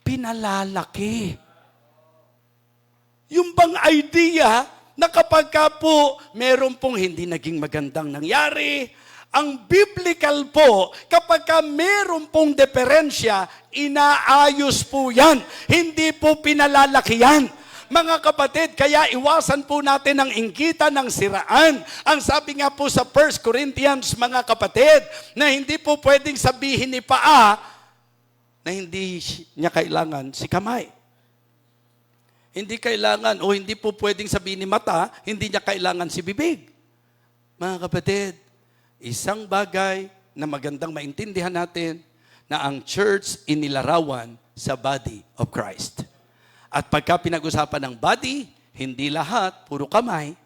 pinalalaki. Yung bang idea na kapag ka po meron pong hindi naging magandang nangyari, ang biblical po, kapag ka meron pong diferensya, inaayos po yan. Hindi po pinalalaki yan. Mga kapatid, kaya iwasan po natin ang inggitan ng siraan. Ang sabi nga po sa 1 Corinthians, mga kapatid, na hindi po pwedeng sabihin ni Paa, na hindi niya kailangan si kamay. Hindi kailangan o hindi po pwedeng sabihin ni mata, hindi niya kailangan si bibig. Mga kapatid, isang bagay na magandang maintindihan natin na ang church inilarawan sa body of Christ. At pagka pinag-usapan ng body, hindi lahat, puro kamay.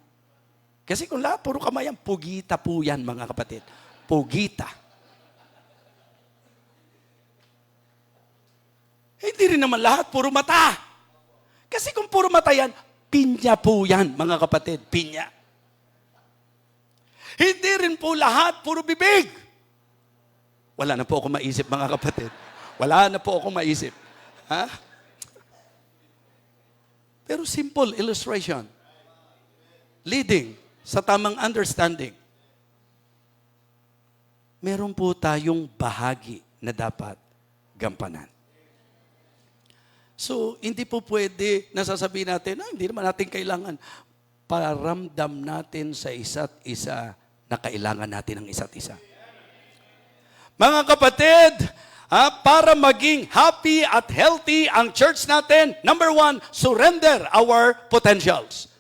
Kasi kung lahat, puro kamay yan, pugita po yan, mga kapatid. Pugita. Hindi rin naman lahat, puro mata. Kasi kung puro mata yan, pinya po yan, mga kapatid, pinya. Hindi rin po lahat, puro bibig. Wala na po ako maisip, mga kapatid. Wala na po ako maisip. Pero simple illustration. Leading sa tamang understanding. Meron po tayong bahagi na dapat gampanan. So, hindi po pwede na sasabihin natin, hindi naman natin kailangan. Paramdam natin sa isa't isa na kailangan natin ng isa't isa. Mga kapatid, para maging happy at healthy ang church natin, number 1, surrender our potentials.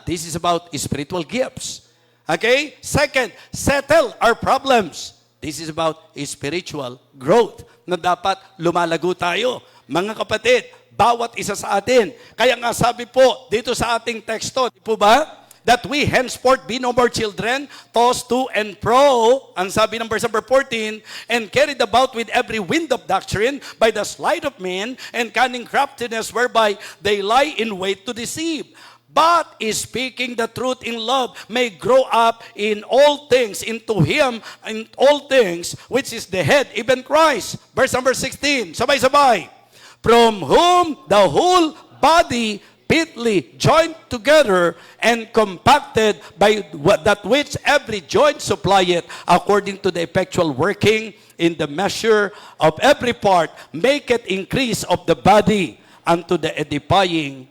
This is about spiritual gifts. Okay? Second, settle our problems. This is about spiritual growth na dapat lumalago tayo. Mga kapatid, bawat isa sa atin. Kaya nga sabi po dito sa ating teksto, di po ba? That we henceforth be no more children, tossed to and fro, ang sabi ng verse number 14, and carried about with every wind of doctrine by the sleight of men and cunning craftiness whereby they lie in wait to deceive. But speaking the truth in love may grow up in all things into Him, in all things, which is the head, even Christ. Verse number 16, sabay-sabay. From whom the whole body fitly joined together and compacted by that which every joint supplieth, according to the effectual working in the measure of every part, make it increase of the body unto the edifying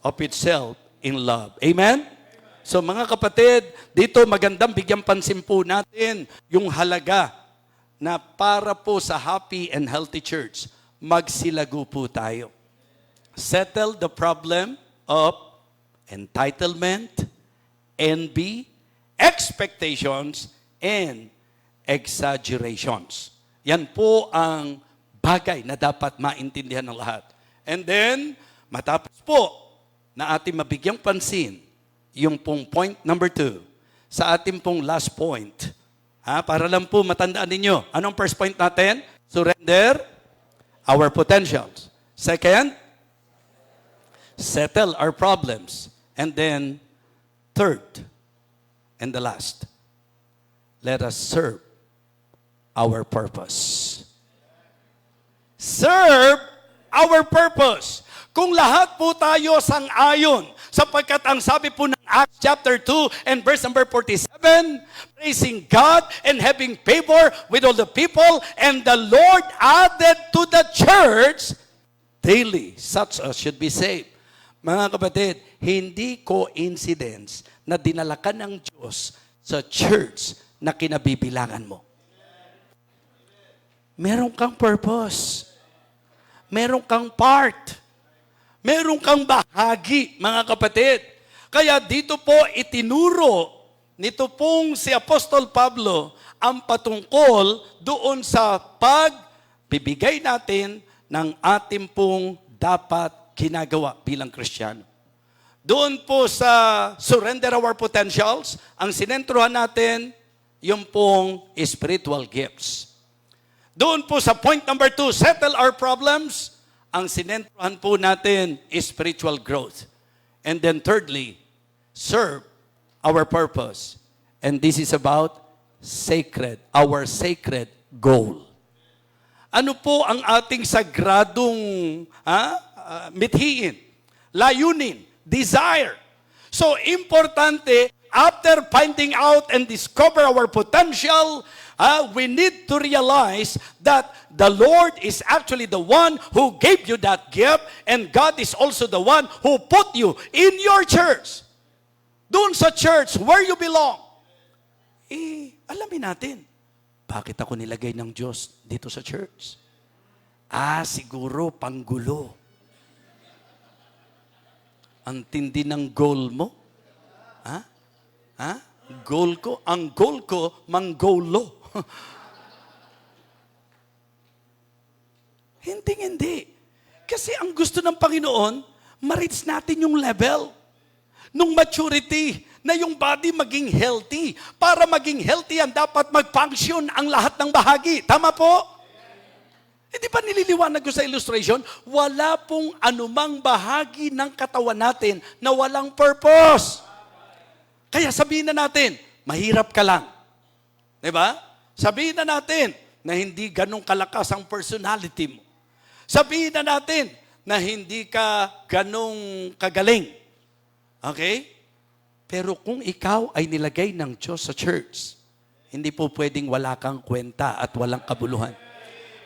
of itself in love. Amen? So mga kapatid, dito magandang bigyang pansin po natin yung halaga na para po sa happy and healthy church, magsilago po tayo. Settle the problem of entitlement, envy, expectations, and exaggerations. Yan po ang bagay na dapat maintindihan ng lahat. And then, matapos po na ating mabigyang pansin, yung pong point number 2, sa ating pong last point, para lang po matandaan ninyo, anong first point natin? Surrender our potentials. Second, settle our problems. And then, third, and the last, let us serve our purpose. Serve our purpose. Kung lahat po tayo sang-ayon, sapagkat ang sabi po ng Acts chapter 2 and verse number 47, praising God and having favor with all the people, and the Lord added to the church daily such as should be saved. Mga kapatid, hindi coincidence na dinala ka ng Diyos sa church na kinabibilangan mo. Meron kang purpose. Meron kang part. Meron kang bahagi, mga kapatid. Kaya dito po itinuro nito pong si Apostol Pablo ang patungkol doon sa pagbibigay natin ng ating pong dapat ginagawa bilang Kristiyano. Doon po sa surrender our potentials, ang sinentruhan natin, yung pong spiritual gifts. Doon po sa point number 2, settle our problems, ang sinentruhan po natin is spiritual growth. And then thirdly, serve our purpose. And this is about our sacred goal. Ano po ang ating sagradong mithiin, layunin, desire? So, importante, after finding out and discover our potential, we need to realize that the Lord is actually the one who gave you that gift, and God is also the one who put you in your church. Doon sa church where you belong. Alamin natin, bakit ako nilagay ng Diyos dito sa church? Siguro panggulo. Ang tindi ng goal mo? Ang goal ko, manggolo. Hindi. Kasi ang gusto ng Panginoon, ma-reach natin yung level nung maturity na yung body maging healthy. Para maging healthy yan, dapat mag-function ang lahat ng bahagi. Tama po? Hindi ba nililiwanag ko sa illustration? Wala pong anumang bahagi ng katawan natin na walang purpose. Kaya sabihin na natin, mahirap ka lang. Diba? Sabihin na natin na hindi ganong kalakas ang personality mo. Sabihin na natin na hindi ka ganong kagaling. Okay? Pero kung ikaw ay nilagay ng Diyos sa church, hindi po pwedeng wala kang kwenta at walang kabuluhan.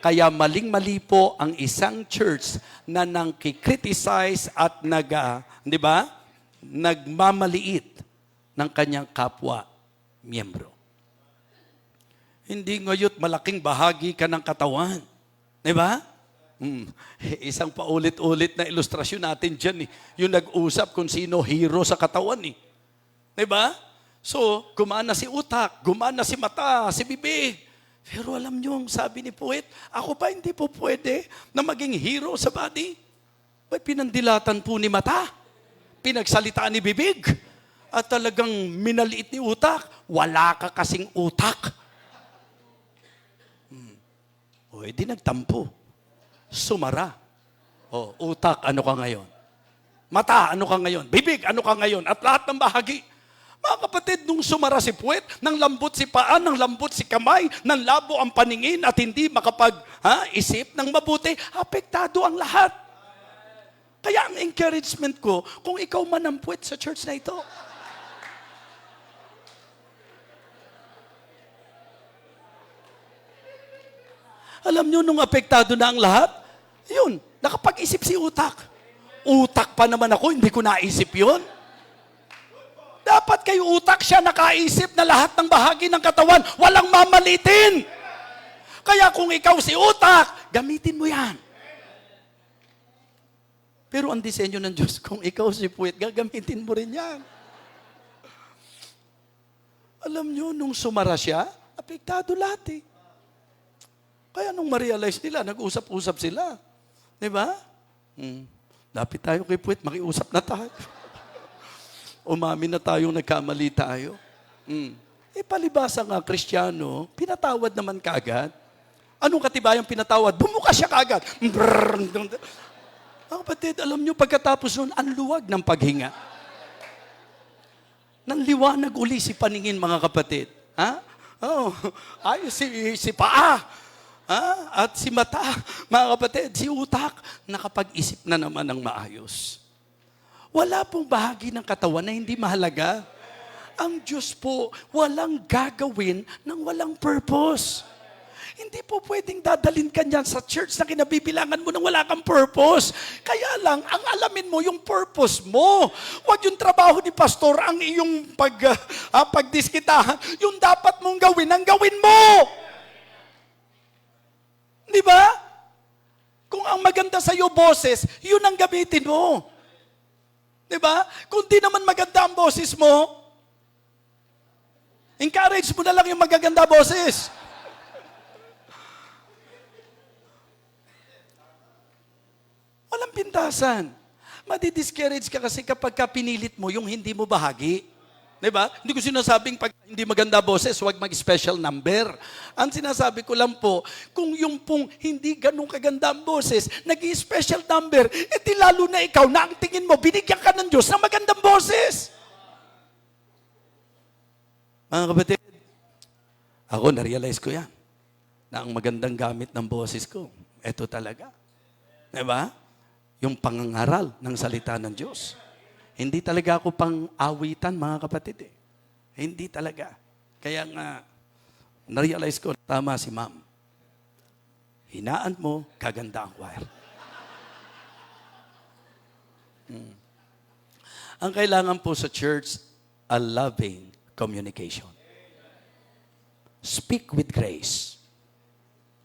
Kaya maling-mali po ang isang church na nangkikriticize at di ba? Nagmamaliit ng kanyang kapwa miyembro. Hindi ngayon malaking bahagi ka ng katawan. Di ba? Isang paulit-ulit na ilustrasyon natin dyan. Yung nag-usap kung sino hero sa katawan. Di ba? So, gumana si utak, gumana si mata, si bibig. Pero alam nyo, sabi ni poet, ako pa hindi po pwede na maging hero sa body. May pinandilatan po ni mata, pinagsalitaan ni bibig, at talagang minaliit ni utak. Wala ka kasing utak. O, edi nagtampo. Sumara. O, utak, ano ka ngayon? Mata, ano ka ngayon? Bibig, ano ka ngayon? At lahat ng bahagi. Mga kapatid, nung sumara si puwet, nang lambot si paan, nang lambot si kamay, nang labo ang paningin at hindi makapag-isip ng mabuti, apektado ang lahat. Kaya ang encouragement ko, kung ikaw man ang puwet sa church na ito, alam nyo, nung apektado na ang lahat, yun, nakapag-isip si utak. Utak pa naman ako, hindi ko naisip yun. Dapat kay utak siya nakaisip na lahat ng bahagi ng katawan, walang mamalitin. Kaya kung ikaw si utak, gamitin mo yan. Pero ang disenyo ng Diyos, kung ikaw si puwet, gagamitin mo rin yan. Alam nyo, nung sumara siya, apektado lahat eh. Kaya nung ma-realize nila, nag-usap-usap sila. Diba? Lapit tayo kay puwet, makiusap na tayo. Umamin na tayong nagkamali tayo. Palibasa nga, Kristiyano, pinatawad naman kaagad. Anong katibayang pinatawad? Bumuka siya kaagad. Mga kapatid, alam nyo, pagkatapos nun, ang luwag ng paghinga. Nanliwanag uli si paningin, mga kapatid. Ayos si paa. At si mata, mga kapatid, si utak, nakapag-isip na naman ng maayos. Wala pong bahagi ng katawan na hindi mahalaga. Ang Diyos po, walang gagawin ng walang purpose. Hindi po pwedeng dadalhin ka niyan sa church na kinabibilangan mo nang wala kang purpose. Kaya lang, ang alamin mo yung purpose mo. Huwag yung trabaho ni pastor, ang iyong pagdiskitahan. Yung dapat mong gawin, ang gawin mo. Di ba? Kung ang maganda sa iyo boses, yun ang gamitin mo. Diba? Kung di naman maganda ang boses mo, encourage mo na lang yung magaganda boses. Walang pintasan. Madi-discourage ka kasi kapag pinilit mo yung hindi mo bahagi. Diba? Hindi ko sinasabing pag hindi maganda boses, huwag mag-special number. Ang sinasabi ko lang po, kung yung pong hindi ganun kaganda ang boses, nag-special number, edi lalo na ikaw na ang tingin mo, binigyan ka ng Diyos ng magandang boses. Mga kapatid, ako na-realize ko yan, na ang magandang gamit ng boses ko, eto talaga. Diba? Yung pangangaral ng salita ng Diyos. Hindi talaga ako pang-awitan, mga kapatid. Hindi talaga. Kaya nga, na-realize ko, tama si ma'am. Hinaan mo, kaganda ang choir. Ang kailangan po sa church, a loving communication. Speak with grace.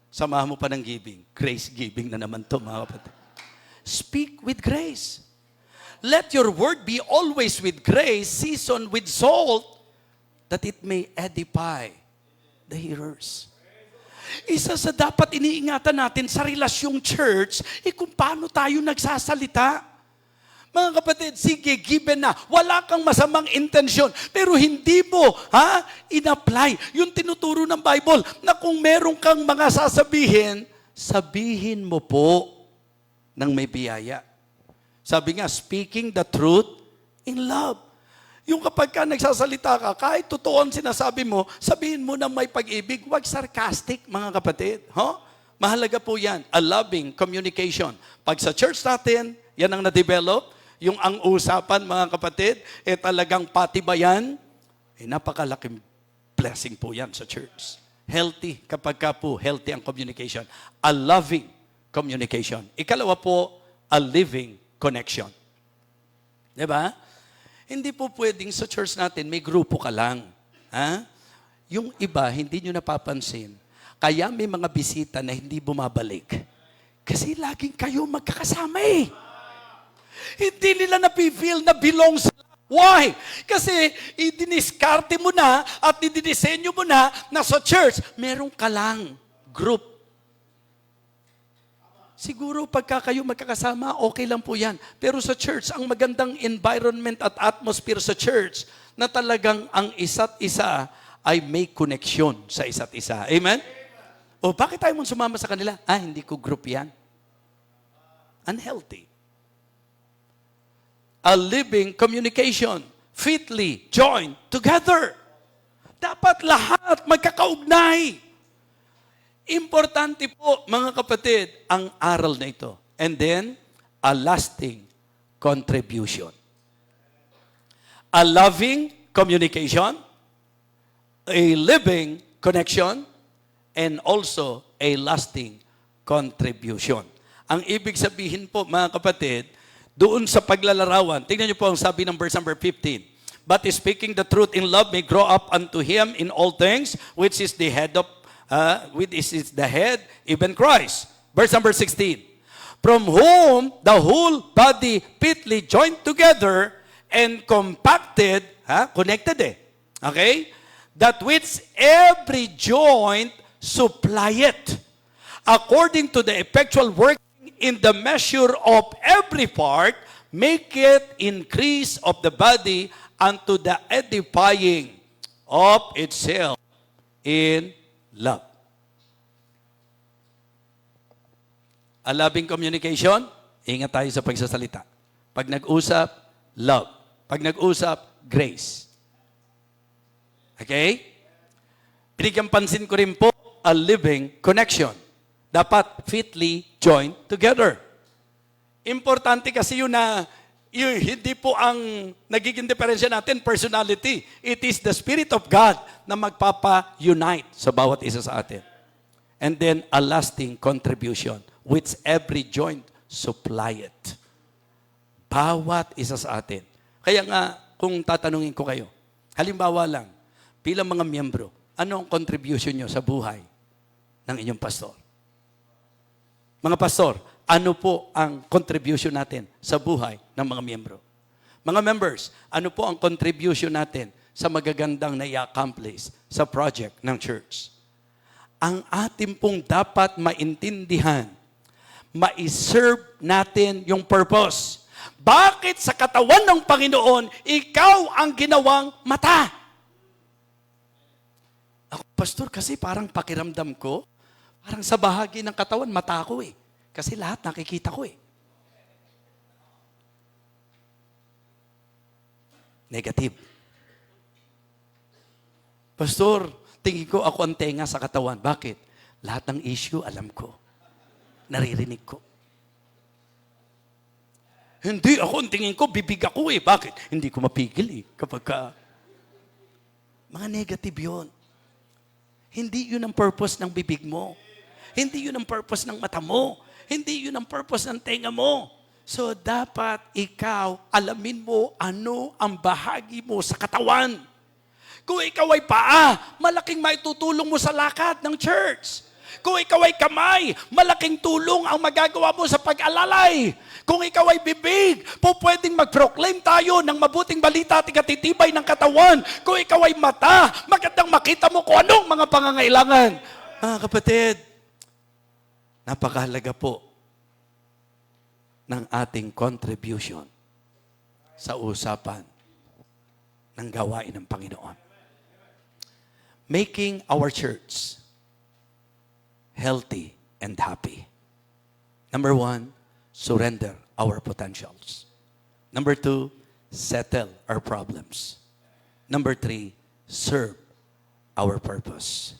Samahan mo pa ng giving. Grace giving na naman to, mga kapatid. Speak with grace. Let your word be always with grace, seasoned with salt, that it may edify the hearers. Isa sa dapat iniingatan natin sa relasyong church, kung paano tayo nagsasalita. Mga kapatid, sige, given na. Wala kang masamang intensyon. Pero hindi mo, in-apply yung tinuturo ng Bible na kung meron kang mga sasabihin, sabihin mo po ng may biyaya. Sabi nga, speaking the truth in love. Yung kapag ka nagsasalita ka, kahit totoo ang sinasabi mo, sabihin mo na may pag-ibig, huwag sarcastic, mga kapatid. Mahalaga po yan, a loving communication. Pag sa church natin, yan ang na-develop, yung ang usapan, mga kapatid, talagang patibayan, napakalaking blessing po yan sa church. healthy kapag ka po healthy ang communication. A loving communication. Ikalawa po, a living connection. Diba? Hindi po pwedeng sa church natin, may grupo ka lang. Ha? Yung iba, hindi nyo napapansin. Kaya may mga bisita na hindi bumabalik. Kasi laging kayo magkakasama eh. Hindi nila napifeel na belong sila. Why? Kasi idiniskarte mo na at idinisenyo mo na sa church, meron ka lang group. Siguro pagka kayo magkakasama, okay lang po yan. Pero sa church, ang magandang environment at atmosphere sa church na talagang ang isa't isa ay may connection sa isa't isa. Amen? O bakit tayo mong sumama sa kanila? Hindi ko group yan. Unhealthy. A living communication, fitly joined together. Dapat lahat magkakaugnay. Importante po, mga kapatid, ang aral na ito. And then, a lasting contribution. A loving communication, a living connection, and also a lasting contribution. Ang ibig sabihin po, mga kapatid, doon sa paglalarawan, tingnan niyo po ang sabi ng verse number 15. But speaking the truth in love may grow up unto him in all things, which is the head, even Christ. Verse number 16. From whom the whole body fitly joined together and compacted, connected okay? That which every joint supplieth, according to the effectual work in the measure of every part, make it increase of the body unto the edifying of itself in love. A loving communication, ingat tayo sa pagsasalita. Pag nag-usap, love. Pag nag-usap, grace. Okay? Binigyan pansin ko rin po, a living connection. Dapat fitly joined together. Importante kasi yun na hindi po ang nagiging diferensya natin, personality. It is the Spirit of God na magpapa-unite sa bawat isa sa atin. And then a lasting contribution, which every joint supplieth. Bawat isa sa atin. Kaya nga, kung tatanungin ko kayo, halimbawa lang, bilang mga miyembro, ano ang contribution nyo sa buhay ng inyong pastor? Mga pastor, ano po ang contribution natin sa buhay ng mga miyembro? Mga members, ano po ang contribution natin sa magagandang na-accomplish sa project ng church? Ang atin pong dapat maintindihan, ma-serve natin yung purpose. Bakit sa katawan ng Panginoon, ikaw ang ginawang mata? Ako, pastor, kasi parang pakiramdam ko, parang sa bahagi ng katawan, mata ko eh. Kasi lahat nakikita ko eh. Negative. Pastor, tingin ko ako ang tenga sa katawan. Bakit? Lahat ng issue, alam ko. Naririnig ko. Hindi, ako ang tingin ko, bibig ako eh. Bakit? Hindi ko mapigil eh. Kapag mga negative yun. Hindi yun ang purpose ng bibig mo. Hindi yun ang purpose ng mata mo. Hindi yun ang purpose ng tenga mo. So, dapat ikaw, alamin mo ano ang bahagi mo sa katawan. Kung ikaw ay paa, malaking maitutulong mo sa lakad ng church. Kung ikaw ay kamay, malaking tulong ang magagawa mo sa pag-alalay. Kung ikaw ay bibig, pwedeng mag-proclaim tayo ng mabuting balita at ikatitibay ng katawan. Kung ikaw ay mata, magandang makita mo kung anong mga pangangailangan. Kapatid, napakahalaga po ng ating contribution sa usapan ng gawain ng Panginoon. Making our church healthy and happy. Number 1, surrender our potentials. Number 2, settle our problems. Number 3, serve our purpose.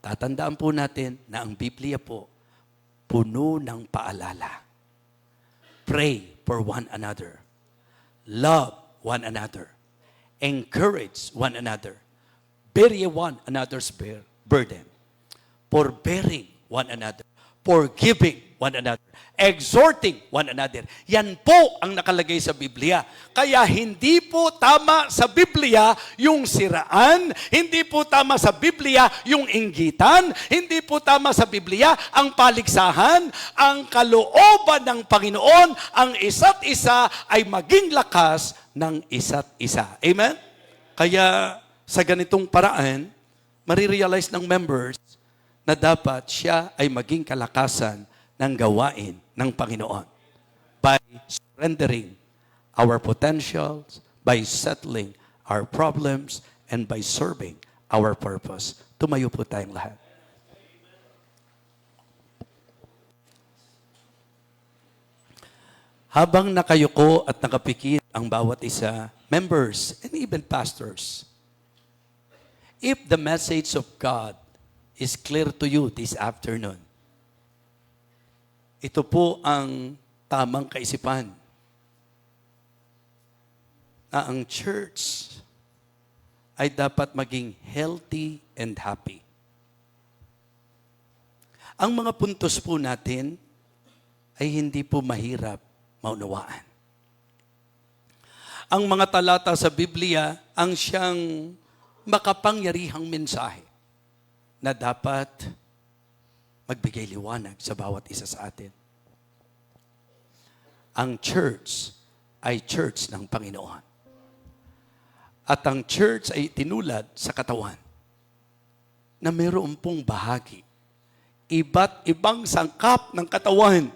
Tatandaan po natin na ang Biblia po, puno ng paalala. Pray for one another. Love one another. Encourage one another. Bear one another's burden. forbearing one another, forgiving one another, exhorting one another. Yan po ang nakalagay sa Biblia. Kaya hindi po tama sa Biblia yung siraan, hindi po tama sa Biblia yung inggitan, hindi po tama sa Biblia ang paligsahan. Ang kalooban ng Panginoon, ang isa't isa ay maging lakas ng isa't isa. Amen? Kaya sa ganitong paraan, marirealize ng members na dapat siya ay maging kalakasan ng gawain ng Panginoon by surrendering our potentials, by settling our problems, and by serving our purpose. Tumayo po tayong lahat. Habang nakayuko at nakapikit ang bawat isa, members and even pastors, if the message of God is clear to you this afternoon, ito po ang tamang kaisipan na ang church ay dapat maging healthy and happy. Ang mga puntos po natin ay hindi po mahirap maunawaan. Ang mga talata sa Biblia ang siyang makapangyarihang mensahe na dapat magbigay liwanag sa bawat isa sa atin. Ang church ay church ng Panginoon. At ang church ay tinulad sa katawan na mayroon pong bahagi. Iba't ibang sangkap ng katawan.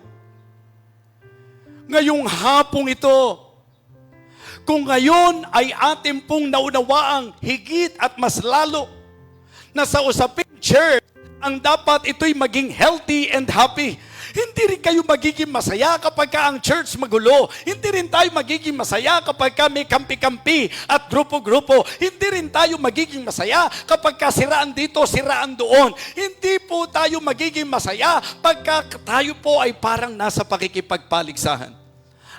Ngayong hapong ito, kung ngayon ay atin pong naunawaang higit at mas lalo na sa usaping church, ang dapat ito'y maging healthy and happy. Hindi rin kayo magiging masaya kapag ka ang church magulo. Hindi rin tayo magiging masaya kapag ka may kampi-kampi at grupo-grupo. Hindi rin tayo magiging masaya kapag ka siraan dito, siraan doon. Hindi po tayo magiging masaya pagka tayo po ay parang nasa pakikipagpaligsahan.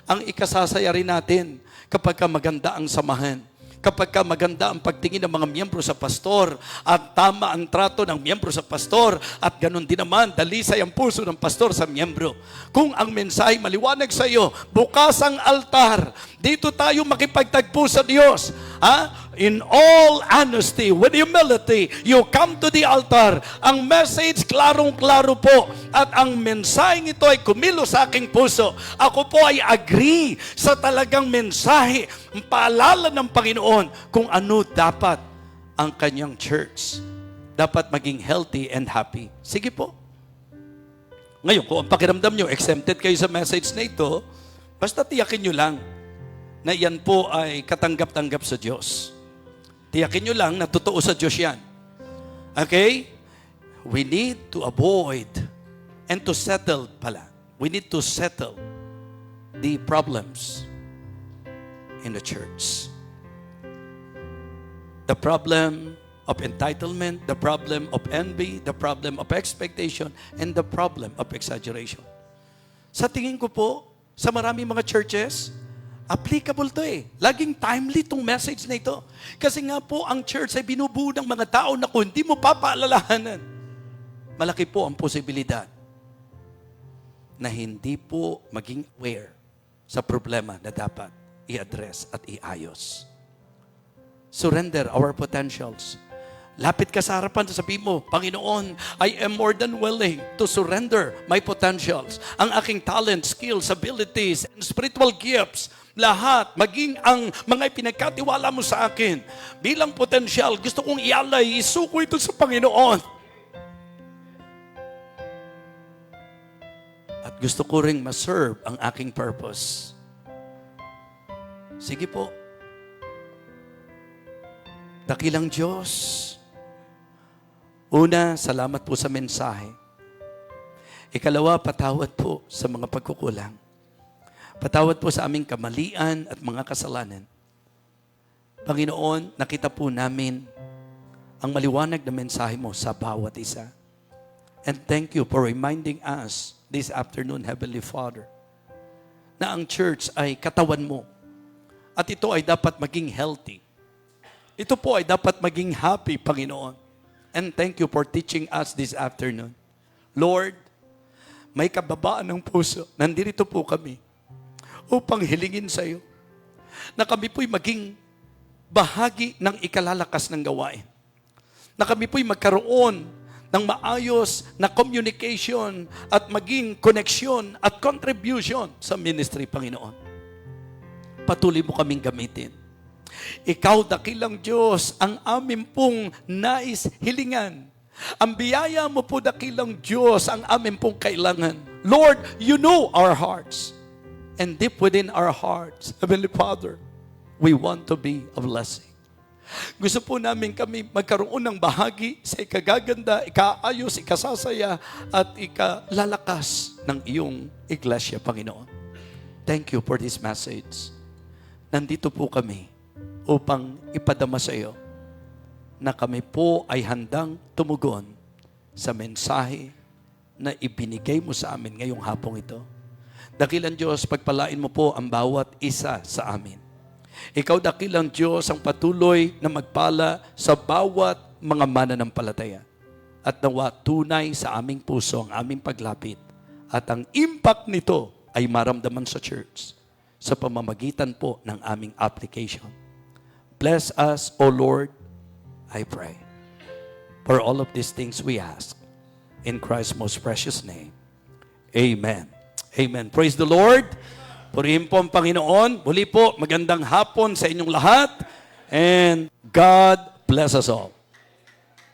Ang ikasasaya rin natin kapag ka maganda ang samahan. Kapag ka maganda ang pagtingin ng mga miyembro sa pastor at tama ang trato ng miyembro sa pastor at ganun din naman, dalisay ang puso ng pastor sa miyembro. Kung ang mensahe maliwanag sa iyo, bukas ang altar, dito tayo makipagtagpo sa Diyos. In all honesty, with humility, you come to the altar. Ang message, klarong-klaro po. At ang mensaheng ito ay kumilo sa aking puso. Ako po ay agree sa talagang mensahe, paalala ng Panginoon kung ano dapat ang kanyang church. Dapat maging healthy and happy. Sige po. Ngayon, kung ang pakiramdam nyo, exempted kayo sa message na ito, basta tiyakin nyo lang na yan po ay katanggap-tanggap sa Diyos. Tiyakin nyo lang na totoo sa Diyos yan. Okay? We need to avoid and to settle pala. We need to settle the problems in the church. The problem of entitlement, the problem of envy, the problem of expectation, and the problem of exaggeration. Sa tingin ko po, sa maraming mga churches, applicable to eh. Laging timely tong message na ito. Kasi nga po, ang church ay binubuo ng mga tao na kung hindi mo papaalalahanan, malaki po ang posibilidad na hindi po maging aware sa problema na dapat i-address at iayos. Surrender our potentials. Lapit ka sa harapan, sabihin mo, Panginoon, I am more than willing to surrender my potentials. Ang aking talent, skills, abilities, and spiritual gifts, lahat, maging ang mga pinagkatiwala mo sa akin. Bilang potensyal, gusto kong ialay, isuko ito sa Panginoon. At gusto ko ring ma-serve ang aking purpose. Sige po. Dakilang Diyos. Una, salamat po sa mensahe. Ikalawa, patawad po sa mga pagkukulang. Patawad po sa aming kamalian at mga kasalanan. Panginoon, nakita po namin ang maliwanag na mensahe mo sa bawat isa. And thank you for reminding us this afternoon, Heavenly Father, na ang church ay katawan mo. At ito ay dapat maging healthy. Ito po ay dapat maging happy, Panginoon. And thank you for teaching us this afternoon. Lord, may kababaan ng puso. Nandito po kami upang hilingin sa iyo na kami po'y maging bahagi ng ikalalakas ng gawain. Na kami po'y magkaroon ng maayos na communication at maging connection at contribution sa ministry, Panginoon. Patuloy mo kaming gamitin. Ikaw, dakilang Diyos, ang amin pong nais hilingan. Ang biyaya mo po, dakilang Diyos, ang amin pong kailangan. Lord, you know our hearts. And deep within our hearts, Heavenly Father, we want to be a blessing. Gusto po namin kami magkaroon ng bahagi sa ikagaganda, ikaayos, ikasasaya, at ikalalakas ng iyong iglesia, Panginoon. Thank you for this message. Nandito po kami upang ipadama sa iyo na kami po ay handang tumugon sa mensahe na ibinigay mo sa amin ngayong hapong ito. Dakilang Diyos, pagpalain mo po ang bawat isa sa amin. Ikaw, dakilang Diyos, ang patuloy na magpala sa bawat mga mananampalataya. At nawa tunay sa aming puso ang aming paglapit. At ang impact nito ay maramdaman sa church sa pamamagitan po ng aming application. Bless us, O Lord, I pray. For all of these things we ask. In Christ's most precious name. Amen. Amen. Praise the Lord. Purihin po ang Panginoon. Muli po, magandang hapon sa inyong lahat. And God bless us all.